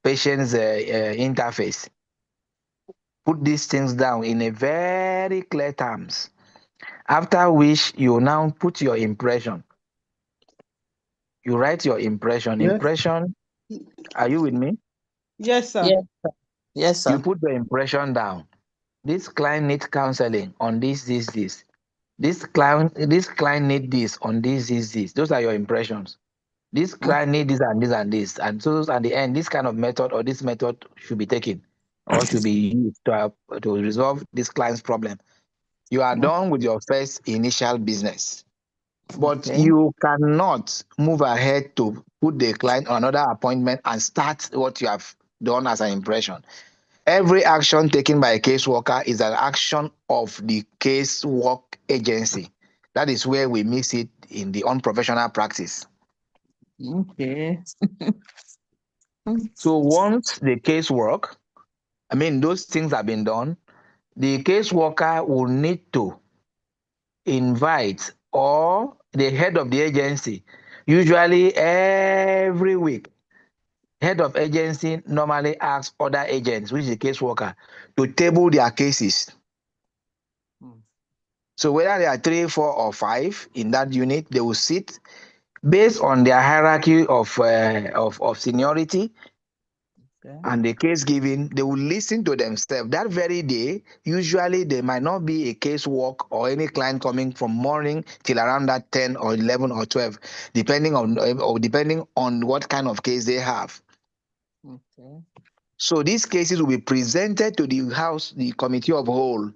patient's interface, put these things down in a very clear terms. After which you now put your impression. You write your impression. Yes. Impression, are you with me? Yes, sir. Yes, sir. Yes, You sir. put the impression down. This client needs counseling on this. This client need this on this. Those are your impressions. This client need this and this and this. And so at the end, this kind of method or this method should be taken or should be used to resolve this client's problem. You are done with your first initial business. But Okay. you cannot move ahead to put the client on another appointment and start what you have done as an impression. Every action taken by a caseworker is an action of the casework agency. That is where we mix it in the unprofessional practice. Okay. So once the casework, those things have been done, the caseworker will need to invite or the head of the agency, usually every week, head of agency normally asks other agents, which is the caseworker, to table their cases. So whether there are 3, 4, or 5 in that unit, they will sit based on their hierarchy of seniority. Okay. And the case given, they will listen to themselves. That very day, usually there might not be a case work or any client coming from morning till around that 10 or 11 or 12, depending on what kind of case they have. Okay. So these cases will be presented to the committee of whole.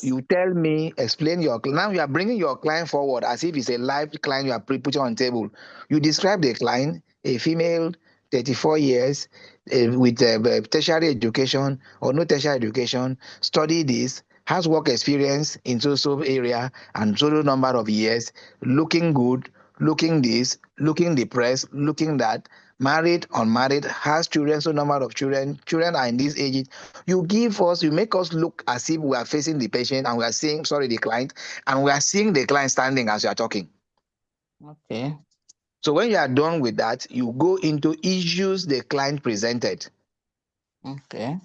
You tell me, explain now you are bringing your client forward as if it's a live client you are putting on table. You describe the client, a female, 34 years, with tertiary education or no tertiary education, study this, has work experience in so area and so number of years, looking good, looking this, looking depressed, looking that, married, unmarried, has children, so number of children are in this age. You make us look as if we are facing the patient and we are seeing, the client, and we are seeing the client standing as you are talking. Okay. So when you are done with that, you go into issues the client presented. Okay.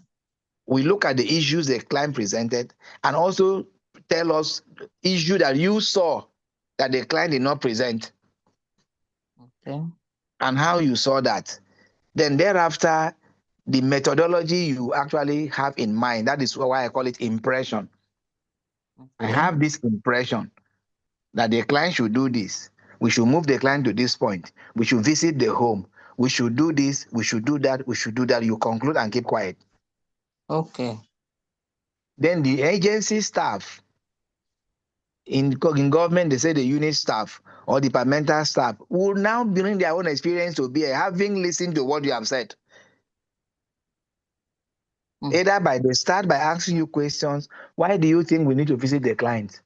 We look at the issues the client presented and also tell us issue that you saw that the client did not present. Okay. And how you saw that. Then thereafter, the methodology you actually have in mind, that is why I call it impression. Okay. I have this impression that the client should do this. We should move the client to this point. We should visit the home. We should do this. We should do that. We should do that. You conclude and keep quiet. Okay. Then the agency staff, in government, they say the unit staff or departmental staff will now bring their own experience to bear, having listened to what you have said. Either they start by asking you questions. Why do you think we need to visit the client?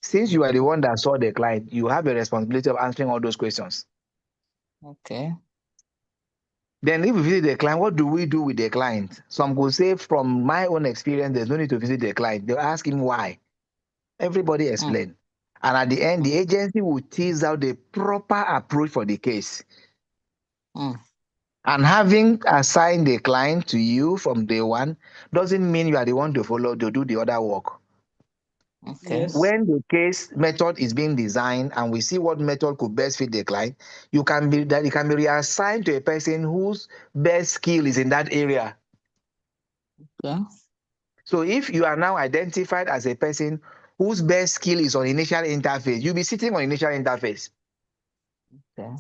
Since you are the one that saw the client, you have a responsibility of answering all those questions. Okay. Then if we visit the client, what do we do with the client? Some will say, from my own experience, there's no need to visit the client. They'll ask him why. Everybody explain. And at the end, the agency will tease out the proper approach for the case. And having assigned the client to you from day one doesn't mean you are the one to follow to do the other work. Okay. Yes. When the case method is being designed and we see what method could best fit the client, it can be reassigned to a person whose best skill is in that area. Okay. So if you are now identified as a person whose best skill is on initial interface, you'll be sitting on initial interface. Okay.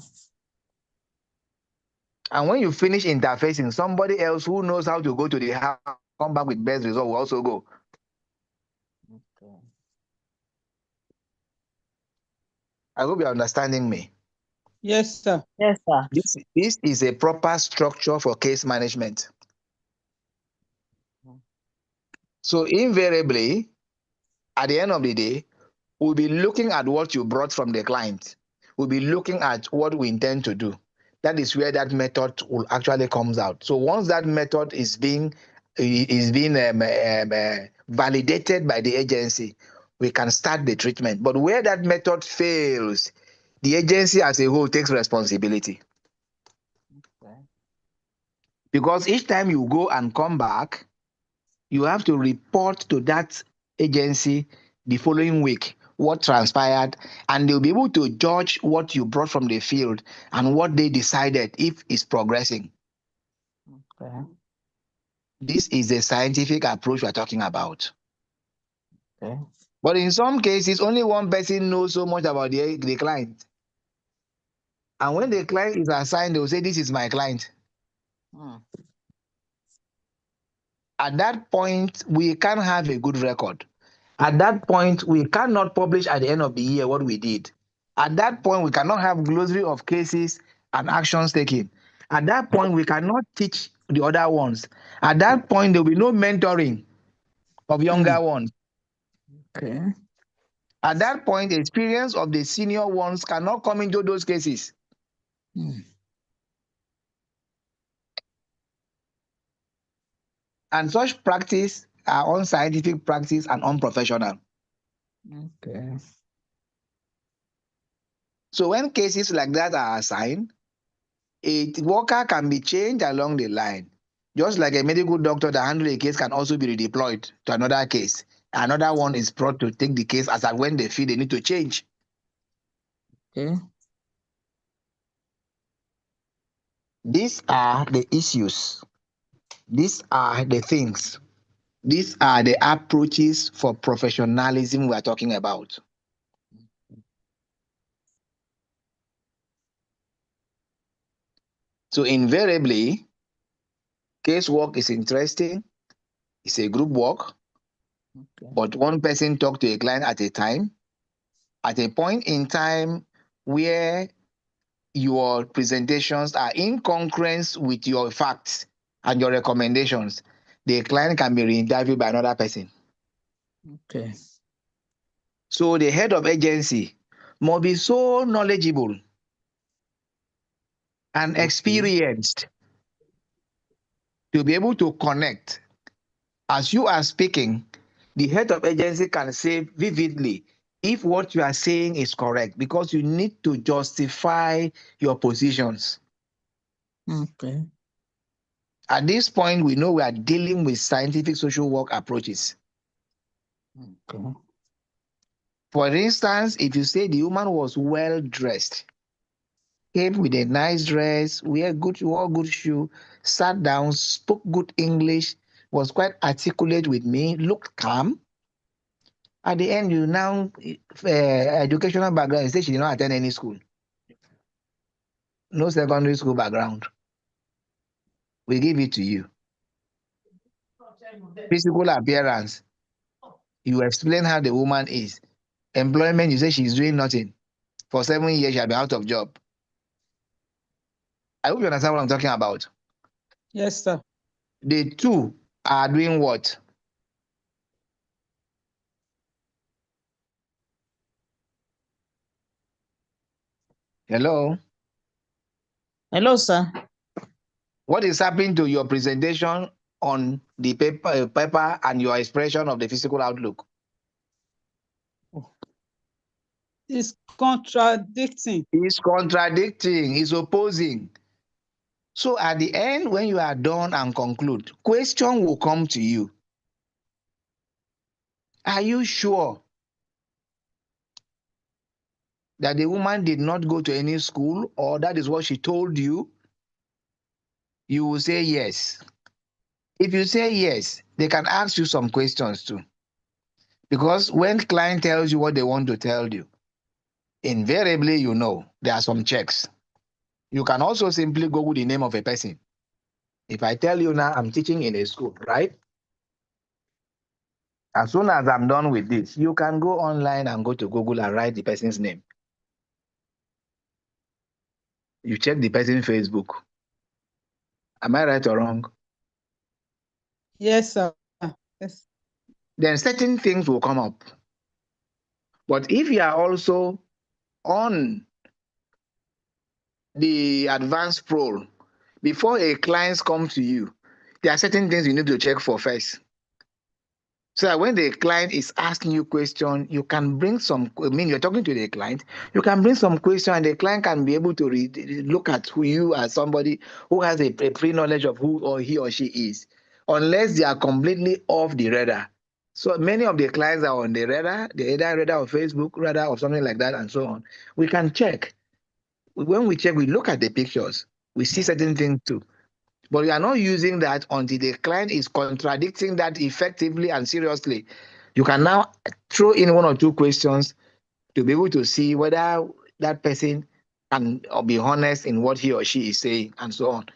And when you finish interfacing, somebody else who knows how to go to the house, come back with best result will also go. Okay. I hope you're understanding me. Yes, sir. Yes, sir. This is a proper structure for case management. So invariably, at the end of the day, we'll be looking at what you brought from the client. We'll be looking at what we intend to do. That is where that method will actually comes out. So once that method is being validated by the agency, we can start the treatment. But where that method fails, the agency as a whole takes responsibility. Okay. Because each time you go and come back, you have to report to that agency the following week what transpired, and they'll be able to judge what you brought from the field and what they decided if it's progressing. Okay. This is a scientific approach we're talking about. Okay. But in some cases, only one person knows so much about the client. And when the client is assigned, they'll say, this is my client. At that point, we can't have a good record. At that point, we cannot publish at the end of the year what we did. At that point, we cannot have glossary of cases and actions taken. At that point, we cannot teach the other ones. At that point, there will be no mentoring of younger ones. Okay. At that point, the experience of the senior ones cannot come into those cases. And such practice are unscientific practice and unprofessional. Okay. So when cases like that are assigned, a worker can be changed along the line. Just like a medical doctor that handles a case can also be redeployed to another case. Another one is brought to take the case as at when they feel they need to change. Okay. These are the issues. These are the things. These are the approaches for professionalism we are talking about. So invariably, casework is interesting. It's a group work. Okay. But one person talks to a client at a time. At a point in time where your presentations are in concurrence with your facts and your recommendations, the client can be re-interviewed by another person. Okay. So the head of agency must be so knowledgeable and experienced to be able to connect. As you are speaking, the head of agency can say vividly if what you are saying is correct, because you need to justify your positions. Okay. At this point, we know we are dealing with scientific social work approaches. Okay. For instance, if you say the woman was well dressed, came with a nice dress, wore good shoe, sat down, spoke good English, was quite articulate with me, looked calm. At the end, you now educational background. You say she did not attend any school, no secondary school background. We give it to you. Physical appearance, you explain how the woman is. Employment, you say she's doing nothing. For 7 years, she'll be out of job. I hope you understand what I'm talking about. Yes, sir. The two are doing what? Hello? Hello, sir. What is happening to your presentation on the paper and your expression of the physical outlook? It's contradicting. It's contradicting, it's opposing. So at the end, when you are done and conclude, question will come to you. Are you sure that the woman did not go to any school, or that is what she told you? You will say yes. If you say yes, they can ask you some questions too. Because when client tells you what they want to tell you, invariably you know there are some checks. You can also simply Google the name of a person. If I tell you now I'm teaching in a school, right? As soon as I'm done with this, you can go online and go to Google and write the person's name. You check the person's Facebook. Am I right or wrong? Yes, sir. Yes. Then certain things will come up. But if you are also on the advanced pro, before a client comes to you, there are certain things you need to check for first. So that when the client is asking you question, you can bring some, I mean, you're talking to the client, you can bring some question and the client can be able to look at who you as somebody who has a pre-knowledge of who or he or she is, unless they are completely off the radar. So many of the clients are on the radar, the radar of Facebook, radar or something like that, and so on. We can check. When we check, we look at the pictures, we see certain things too. But we are not using that until the client is contradicting that effectively and seriously. You can now throw in one or two questions to be able to see whether that person can be honest in what he or she is saying and so on.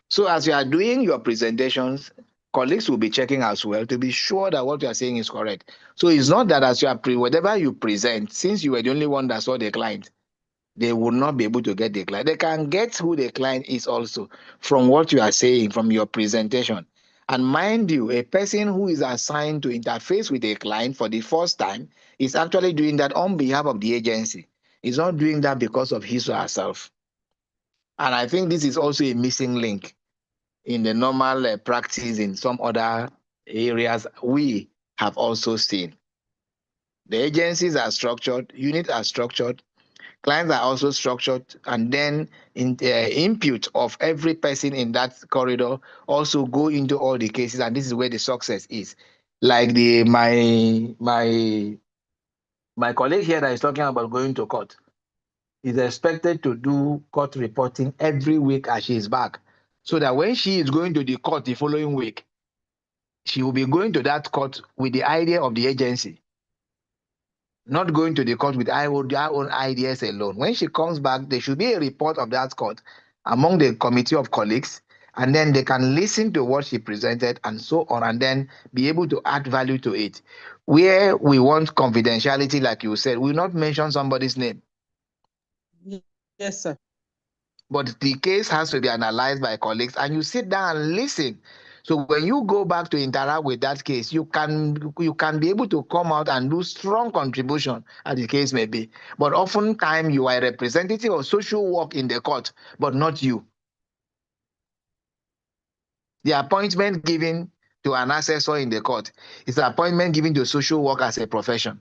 So as you are doing your presentations, colleagues will be checking as well to be sure that what you are saying is correct. So it's not that as you are whatever you present, since you were the only one that saw the client, they will not be able to get the client. They can get who the client is also from what you are saying, from your presentation. And mind you, a person who is assigned to interface with a client for the first time is actually doing that on behalf of the agency. He's not doing that because of his or herself. And I think this is also a missing link in the normal practice in some other areas we have also seen. The agencies are structured, units are structured, clients are also structured, and then in the input of every person in that corridor also go into all the cases, and this is where the success is. Like my colleague here that is talking about going to court is expected to do court reporting every week as she is back, so that when she is going to the court the following week, she will be going to that court with the idea of the agency, not going to the court with their own ideas alone. When she comes back, there should be a report of that court among the committee of colleagues, and then they can listen to what she presented and so on, and then be able to add value to it. Where we want confidentiality, like you said, we will not mention somebody's name. Yes, sir. But the case has to be analyzed by colleagues, and you sit down and listen. So when you go back to interact with that case, you can be able to come out and do strong contribution, as the case may be. But oftentimes you are a representative of social work in the court, but not you. The appointment given to an assessor in the court is an appointment given to social work as a profession.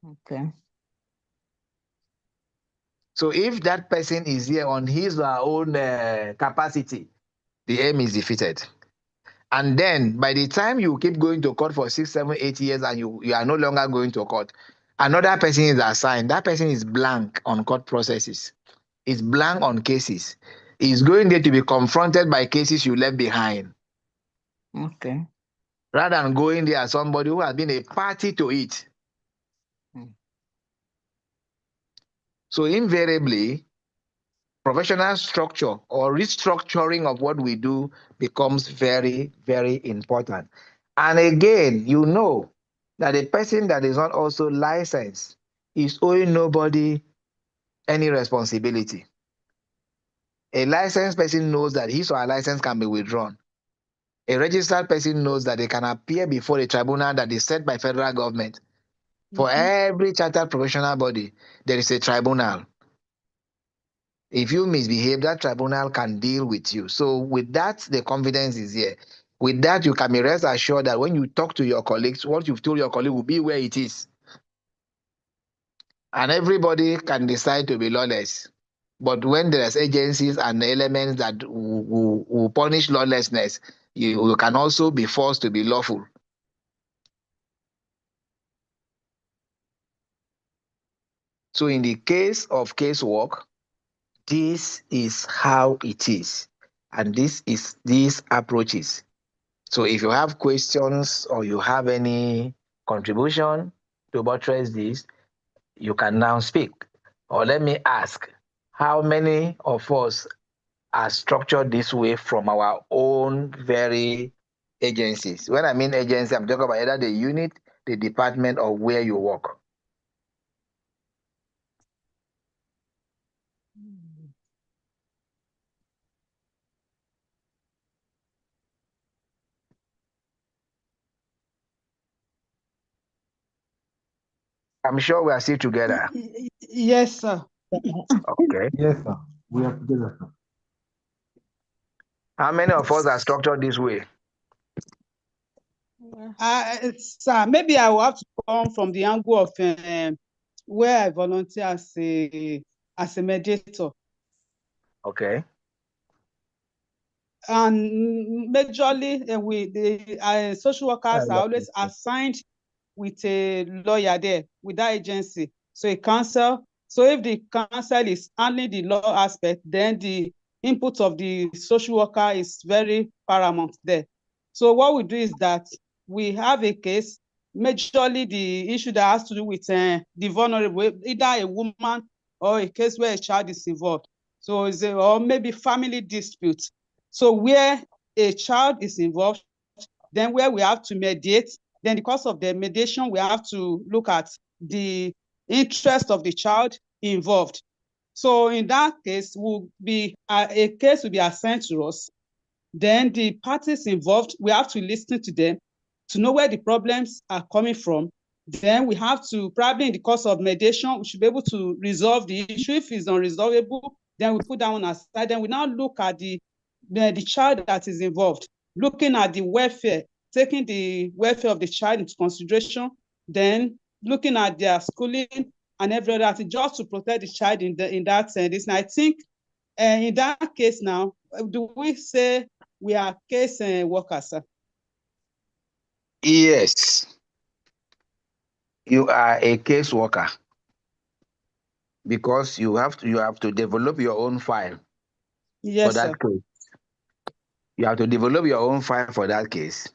Okay. So if that person is here on his or her own capacity, the aim is defeated. And then by the time you keep going to court for 6, 7, 8 years and you are no longer going to court, another person is assigned. That person is blank on court processes. Is blank on cases. Is going there to be confronted by cases you left behind. Okay. Rather than going there as somebody who has been a party to it. So invariably, professional structure or restructuring of what we do becomes very, very important. And again, you know that a person that is not also licensed is owing nobody any responsibility. A licensed person knows that his or her license can be withdrawn. A registered person knows that they can appear before a tribunal that is set by federal government. For every chartered professional body, there is a tribunal. If you misbehave, that tribunal can deal with you. So with that, the confidence is here. With that, you can be rest assured that when you talk to your colleagues, what you've told your colleague will be where it is. And everybody can decide to be lawless. But when there's agencies and elements that will punish lawlessness, you can also be forced to be lawful. So in the case of casework, this is how it is. And this is these approaches. So if you have questions or you have any contribution to buttress this, you can now speak. Or let me ask, how many of us are structured this way from our own very agencies? When I mean agency, I'm talking about either the unit, the department, or where you work. I'm sure we are still together. Yes, sir. Okay. Yes, sir. We are together, sir. How many of us are structured this way? Sir, maybe I will have to come from the angle of where I volunteer as a mediator. Okay. And majorly, the social workers are always assigned with a lawyer there with that agency. So a counsel. So if the counsel is handling the law aspect, then the input of the social worker is very paramount there. So what we do is that we have a case, majorly the issue that has to do with the vulnerable, either a woman or a case where a child is involved. So or maybe family dispute. So where a child is involved, then where we have to mediate, then because of the mediation, we have to look at the interest of the child involved. So in that case, a case will be assigned to us. Then the parties involved, we have to listen to them to know where the problems are coming from. Then we have to, probably in the course of mediation, we should be able to resolve the issue. If it's unresolvable, then we put that one aside. Then we now look at the child that is involved, looking at the welfare, taking the welfare of the child into consideration, then looking at their schooling and every other thing, just to protect the child in that sense. And I think in that case now, do we say we are case workers, sir? Yes. You are a case worker because you have to develop your own file for Yes, that sir. case. You have to develop your own file for that case.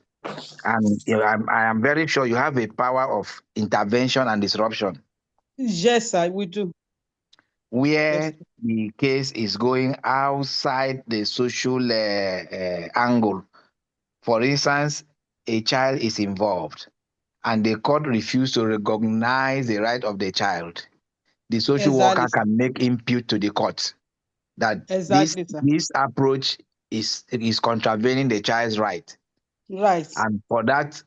And I am very sure you have a power of intervention and disruption. Yes, sir, we do. Where the case is going outside the social angle. For instance, a child is involved and the court refused to recognize the right of the child. The social Exactly, worker can make input to the court that exactly, sir. this approach is contravening the child's right. Right. And for that,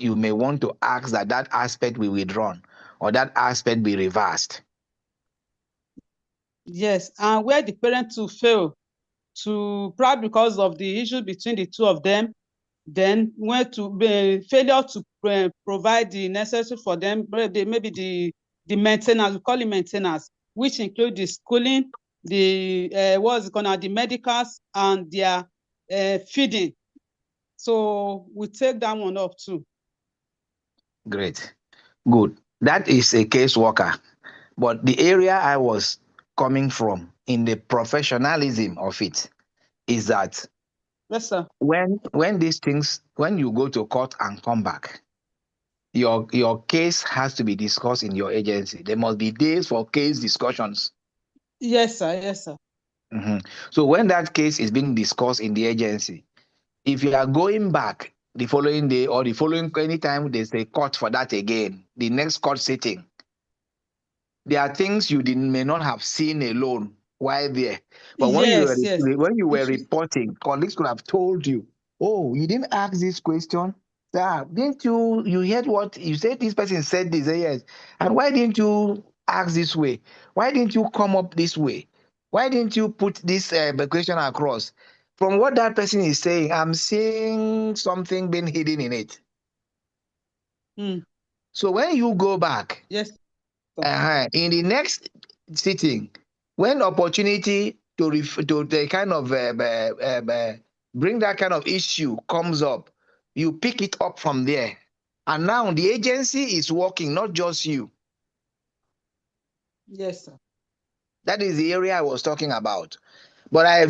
you may want to ask that aspect be withdrawn or that aspect be reversed. Yes, and where the parent to fail to, probably because of the issue between the two of them, then when to be failure to provide the necessary for them, maybe the maintenance, we call it maintenance, which include the schooling, the what's it called, the medicals, and their feeding. So we take that one up too. Great. Good. That is a caseworker. But the area I was coming from in the professionalism of it is that Yes, sir. when these things, when you go to court and come back, your case has to be discussed in your agency. There must be days for case discussions. Yes, sir. Yes, sir. So when that case is being discussed in the agency, if you are going back the following day or the following anytime there's a court for that again, the next court sitting, there are things you may not have seen alone while there. But when you Yes, yes. were reporting, colleagues could have told you, oh, you didn't ask this question. Didn't you heard what you said? This person said this, yes. And why didn't you ask this way? Why didn't you come up this way? Why didn't you put this question across? From what that person is saying, I'm seeing something being hidden in it. So when you go back, yes, in the next sitting, when opportunity to the kind of bring that kind of issue comes up, you pick it up from there. And now the agency is working, not just you. Yes, sir. That is the area I was talking about. But I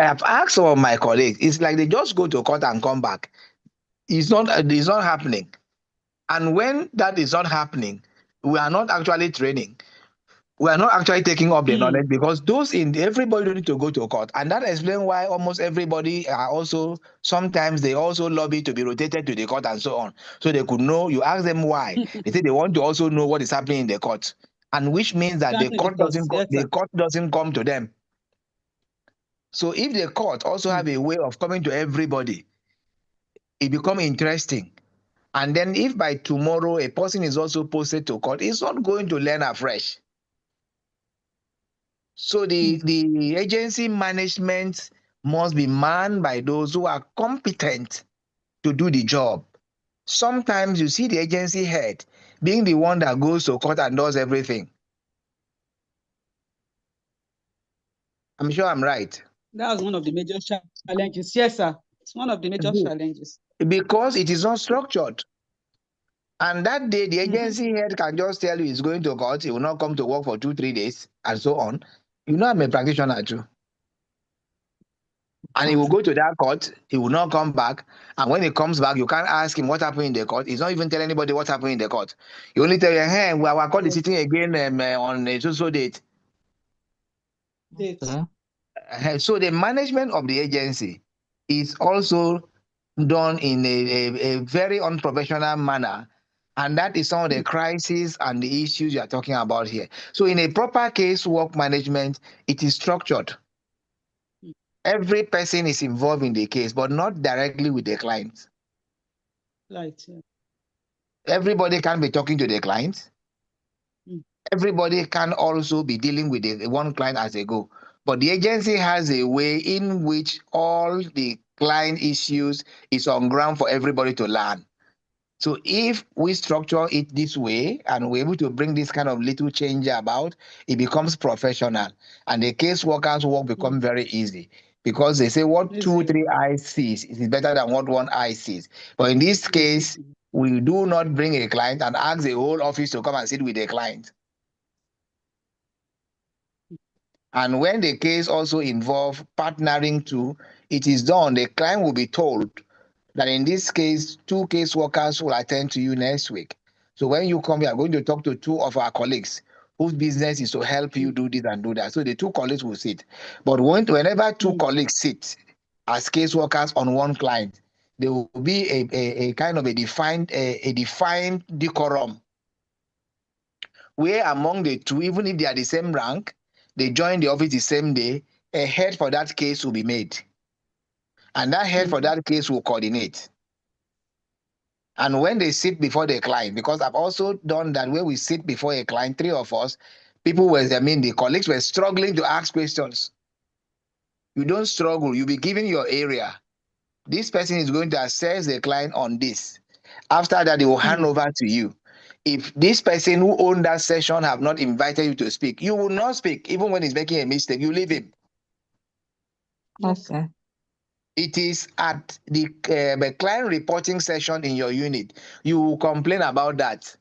have asked some of my colleagues, it's like they just go to court and come back. It's not happening. And when that is not happening, we are not actually training. we are not actually taking up the knowledge, because those everybody don't need to go to court. And that explains why almost everybody are also, sometimes they also lobby to be rotated to the court and so on. So they could know, you ask them why. They say they want to also know what is happening in the court. And which means that the court doesn't come to them. So if the court also have a way of coming to everybody, it becomes interesting. And then if by tomorrow a person is also posted to court, it's not going to learn afresh. So the agency management must be manned by those who are competent to do the job. Sometimes you see the agency head being the one that goes to court and does everything. I'm sure I'm right. That's one of the major challenges. Yes, sir. It's one of the major challenges. Because it is not structured. And that day, the agency head can just tell you he's going to court, he will not come to work for 2-3 days, and so on. You know, I'm a practitioner too. And he will go to that court, he will not come back. And when he comes back, you can't ask him what happened in the court. He's not even telling anybody what happened in the court. He only tell you, hey, our court is sitting again on a so date. So the management of the agency is also done in a very unprofessional manner. And that is some of the crises and the issues you are talking about here. So in a proper case work management, it is structured. Every person is involved in the case, but not directly with the client. Right. Everybody can be talking to the client. Everybody can also be dealing with the one client as they go. But the agency has a way in which all the client issues is on ground for everybody to learn. So if we structure it this way and we're able to bring this kind of little change about, it becomes professional. And the caseworkers' work become very easy, because they say what 2-3 eyes sees is better than what one eye sees. But in this case, we do not bring a client and ask the whole office to come and sit with the client. And when the case also involves partnering too, it is done. The client will be told that in this case, 2 caseworkers will attend to you next week. So when you come, we are going to talk to 2 of our colleagues whose business is to help you do this and do that. So the 2 colleagues will sit. But whenever 2 colleagues sit as caseworkers on one client, there will be a kind of a defined decorum, where among the 2, even if they are the same rank, they join the office the same day, a head for that case will be made. And that head for that case will coordinate. And when they sit before the client, because I've also done that where we sit before a client, 3 of us, the colleagues were struggling to ask questions. You don't struggle, you be given your area. This person is going to assess the client on this. After that, they will hand over to you. If this person who owned that session have not invited you to speak, you will not speak. Even when he's making a mistake, you leave him. Okay. It is at the client reporting session in your unit. You will complain about that.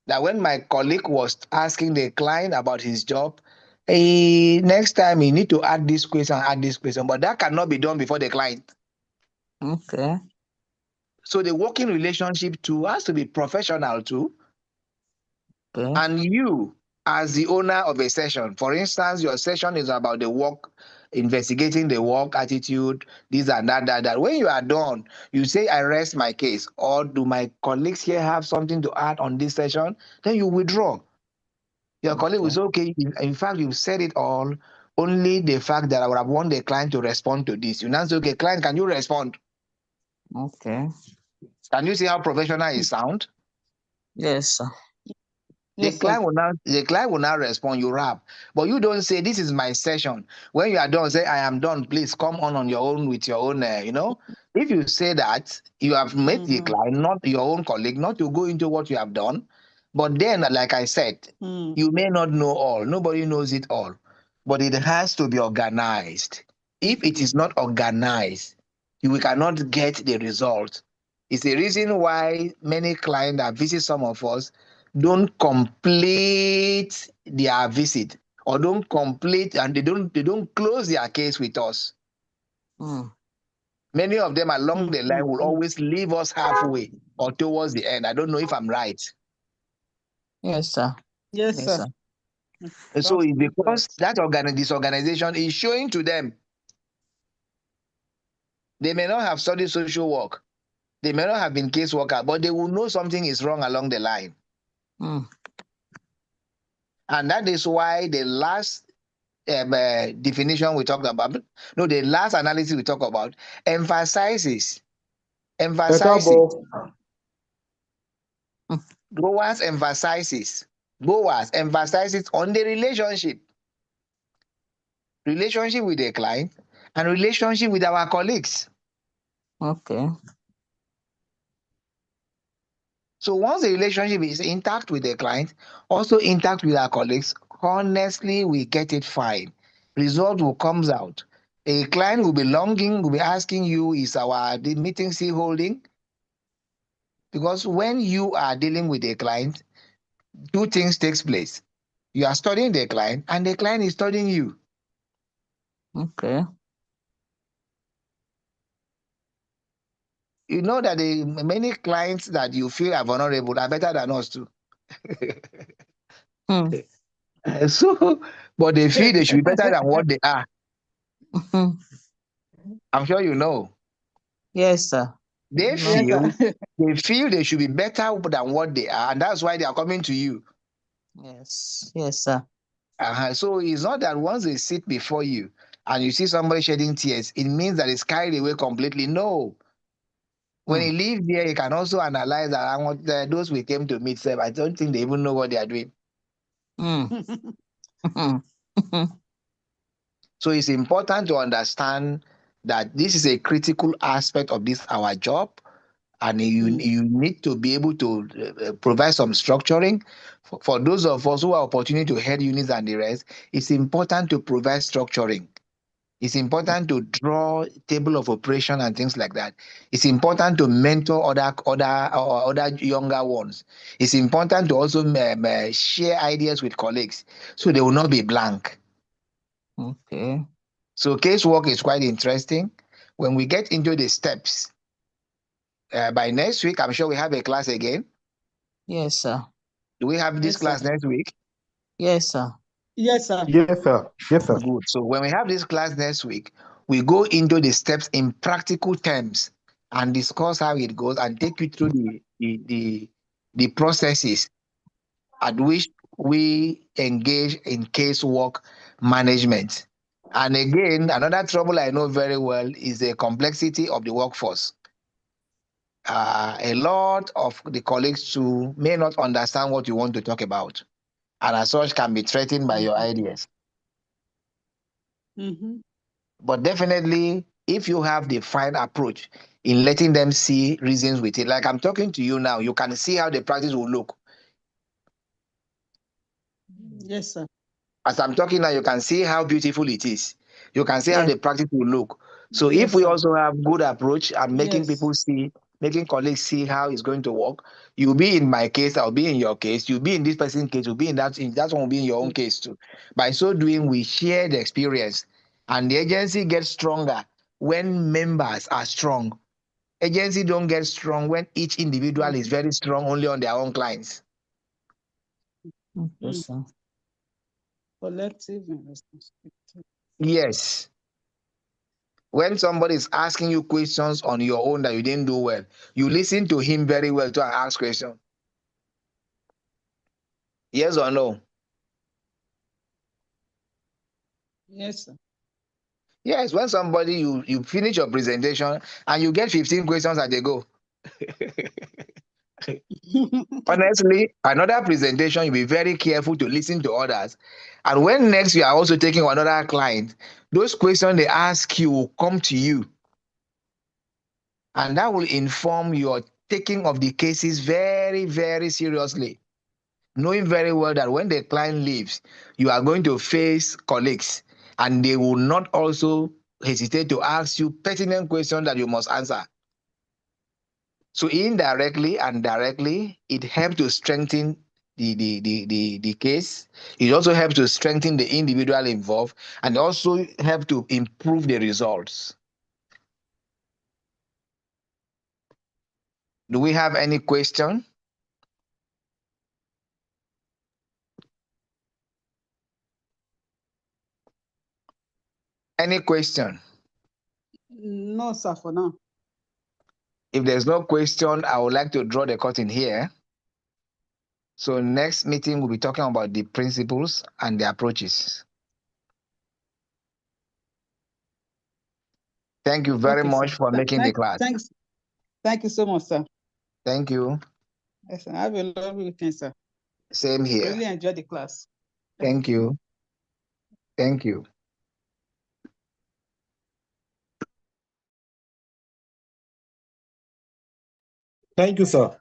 That when my colleague was asking the client about his job, next time you need to add this question, but that cannot be done before the client. Okay. So the working relationship too has to be professional too. Okay. And you, as the owner of a session, for instance, your session is about the work, investigating the work attitude, this and that. When you are done, you say, I rest my case. Or do my colleagues here have something to add on this session? Then you withdraw. Your colleague will say, okay, in fact, you've said it all. Only the fact that I would have want the client to respond to this. You now say, okay, client, can you respond? Okay. Can you see how professional it sounds? Yes, sir. The client will now respond, you wrap. But you don't say, this is my session. When you are done, say, I am done. Please come on your own with your own, If you say that, you have made the client, not your own colleague, not to go into what you have done. But then, like I said, you may not know all. Nobody knows it all. But it has to be organized. If it is not organized, we cannot get the result. It's the reason why many clients that visit some of us don't complete their visit, or don't complete, and they don't close their case with us. Many of them along the line will always leave us halfway or towards the end. I don't know if I'm right. Yes, sir. Yes, sir. So That's it's good, because that this organization is showing to them. They may not have studied social work. They may not have been caseworker, but they will know something is wrong along the line. Mm. And that is why the last definition we talked about, no, the last analysis we talked about emphasizes Boaz emphasizes on the relationship with the client and relationship with our colleagues. Okay. So once the relationship is intact with the client, also intact with our colleagues, honestly, we get it fine. Result will comes out. A client will be asking you, is the meeting still holding? Because when you are dealing with a client, two things takes place. You are studying the client and the client is studying you. Okay. You know that the many clients that you feel are vulnerable are better than us too. Hmm. So, but they feel they should be better than what they are. Mhm. I'm sure you know. Yes, sir. They No. Yes, feel sir. they should be better than what they are, and that's why they are coming to you. Yes. Yes, sir. So it's not that once they sit before you and you see somebody shedding tears, it means that it's carried away completely. No. When he leaves there, he can also analyze that I want those we came to meet. I don't think they even know what they are doing. Mm. So it's important to understand that this is a critical aspect of this our job, and you need to be able to provide some structuring. For those of us who have opportunity to head units and the rest, it's important to provide structuring. It's important to draw table of operation and things like that. It's important to mentor other younger ones. It's important to also share ideas with colleagues so they will not be blank. Okay. So casework is quite interesting. When we get into the steps, by next week, I'm sure we have a class again. Yes, sir. Do we have this Yes, sir. class next week? Yes, sir. Yes, sir. Yes, sir. Yes, sir. Good. So when we have this class next week, we go into the steps in practical terms and discuss how it goes and take you through the processes at which we engage in casework management. And again, another trouble I know very well is the complexity of the workforce. A lot of the colleagues too may not understand what you want to talk about, and as such can be threatened by your ideas. Mm-hmm. But definitely, if you have the fine approach in letting them see reasons with it, like I'm talking to you now, you can see how the practice will look. Yes, sir. As I'm talking now, you can see how beautiful it is. You can see how Yes. the practice will look. So if Yes, we sir. also have good approach and making Yes. people see, making colleagues see how it's going to work, you'll be in my case, I'll be in your case, you'll be in this person's case, you'll be in that one will be in your own case too. By so doing, we share the experience and the agency gets stronger when members are strong. Agency don't get strong when each individual is very strong only on their own clients. Okay, sir. Collective and responsibility. Yes. When somebody is asking you questions on your own that you didn't do well, you listen to him very well to ask questions. Yes or no? Yes, sir. Yes, when somebody you finish your presentation and you get 15 questions as they go. Honestly, another presentation, you'll be very careful to listen to others. And when next you are also taking another client, those questions they ask you will come to you. And that will inform your taking of the cases very, very seriously. Knowing very well that when the client leaves, you are going to face colleagues and they will not also hesitate to ask you pertinent questions that you must answer. So indirectly and directly, it helps to strengthen the case. It also helps to strengthen the individual involved and also help to improve the results. Do we have any question? Any question? No, sir, for now. If there's no question, I would like to draw the curtain here. So next meeting, we'll be talking about the principles and the approaches. Thank you very Okay, much sir. for making the class. Thanks. Thank you so much, sir. Thank you. Yes, sir. Have a lovely weekend, sir. Same here. Really enjoyed the class. Thank you. Thank you. Thank you, sir.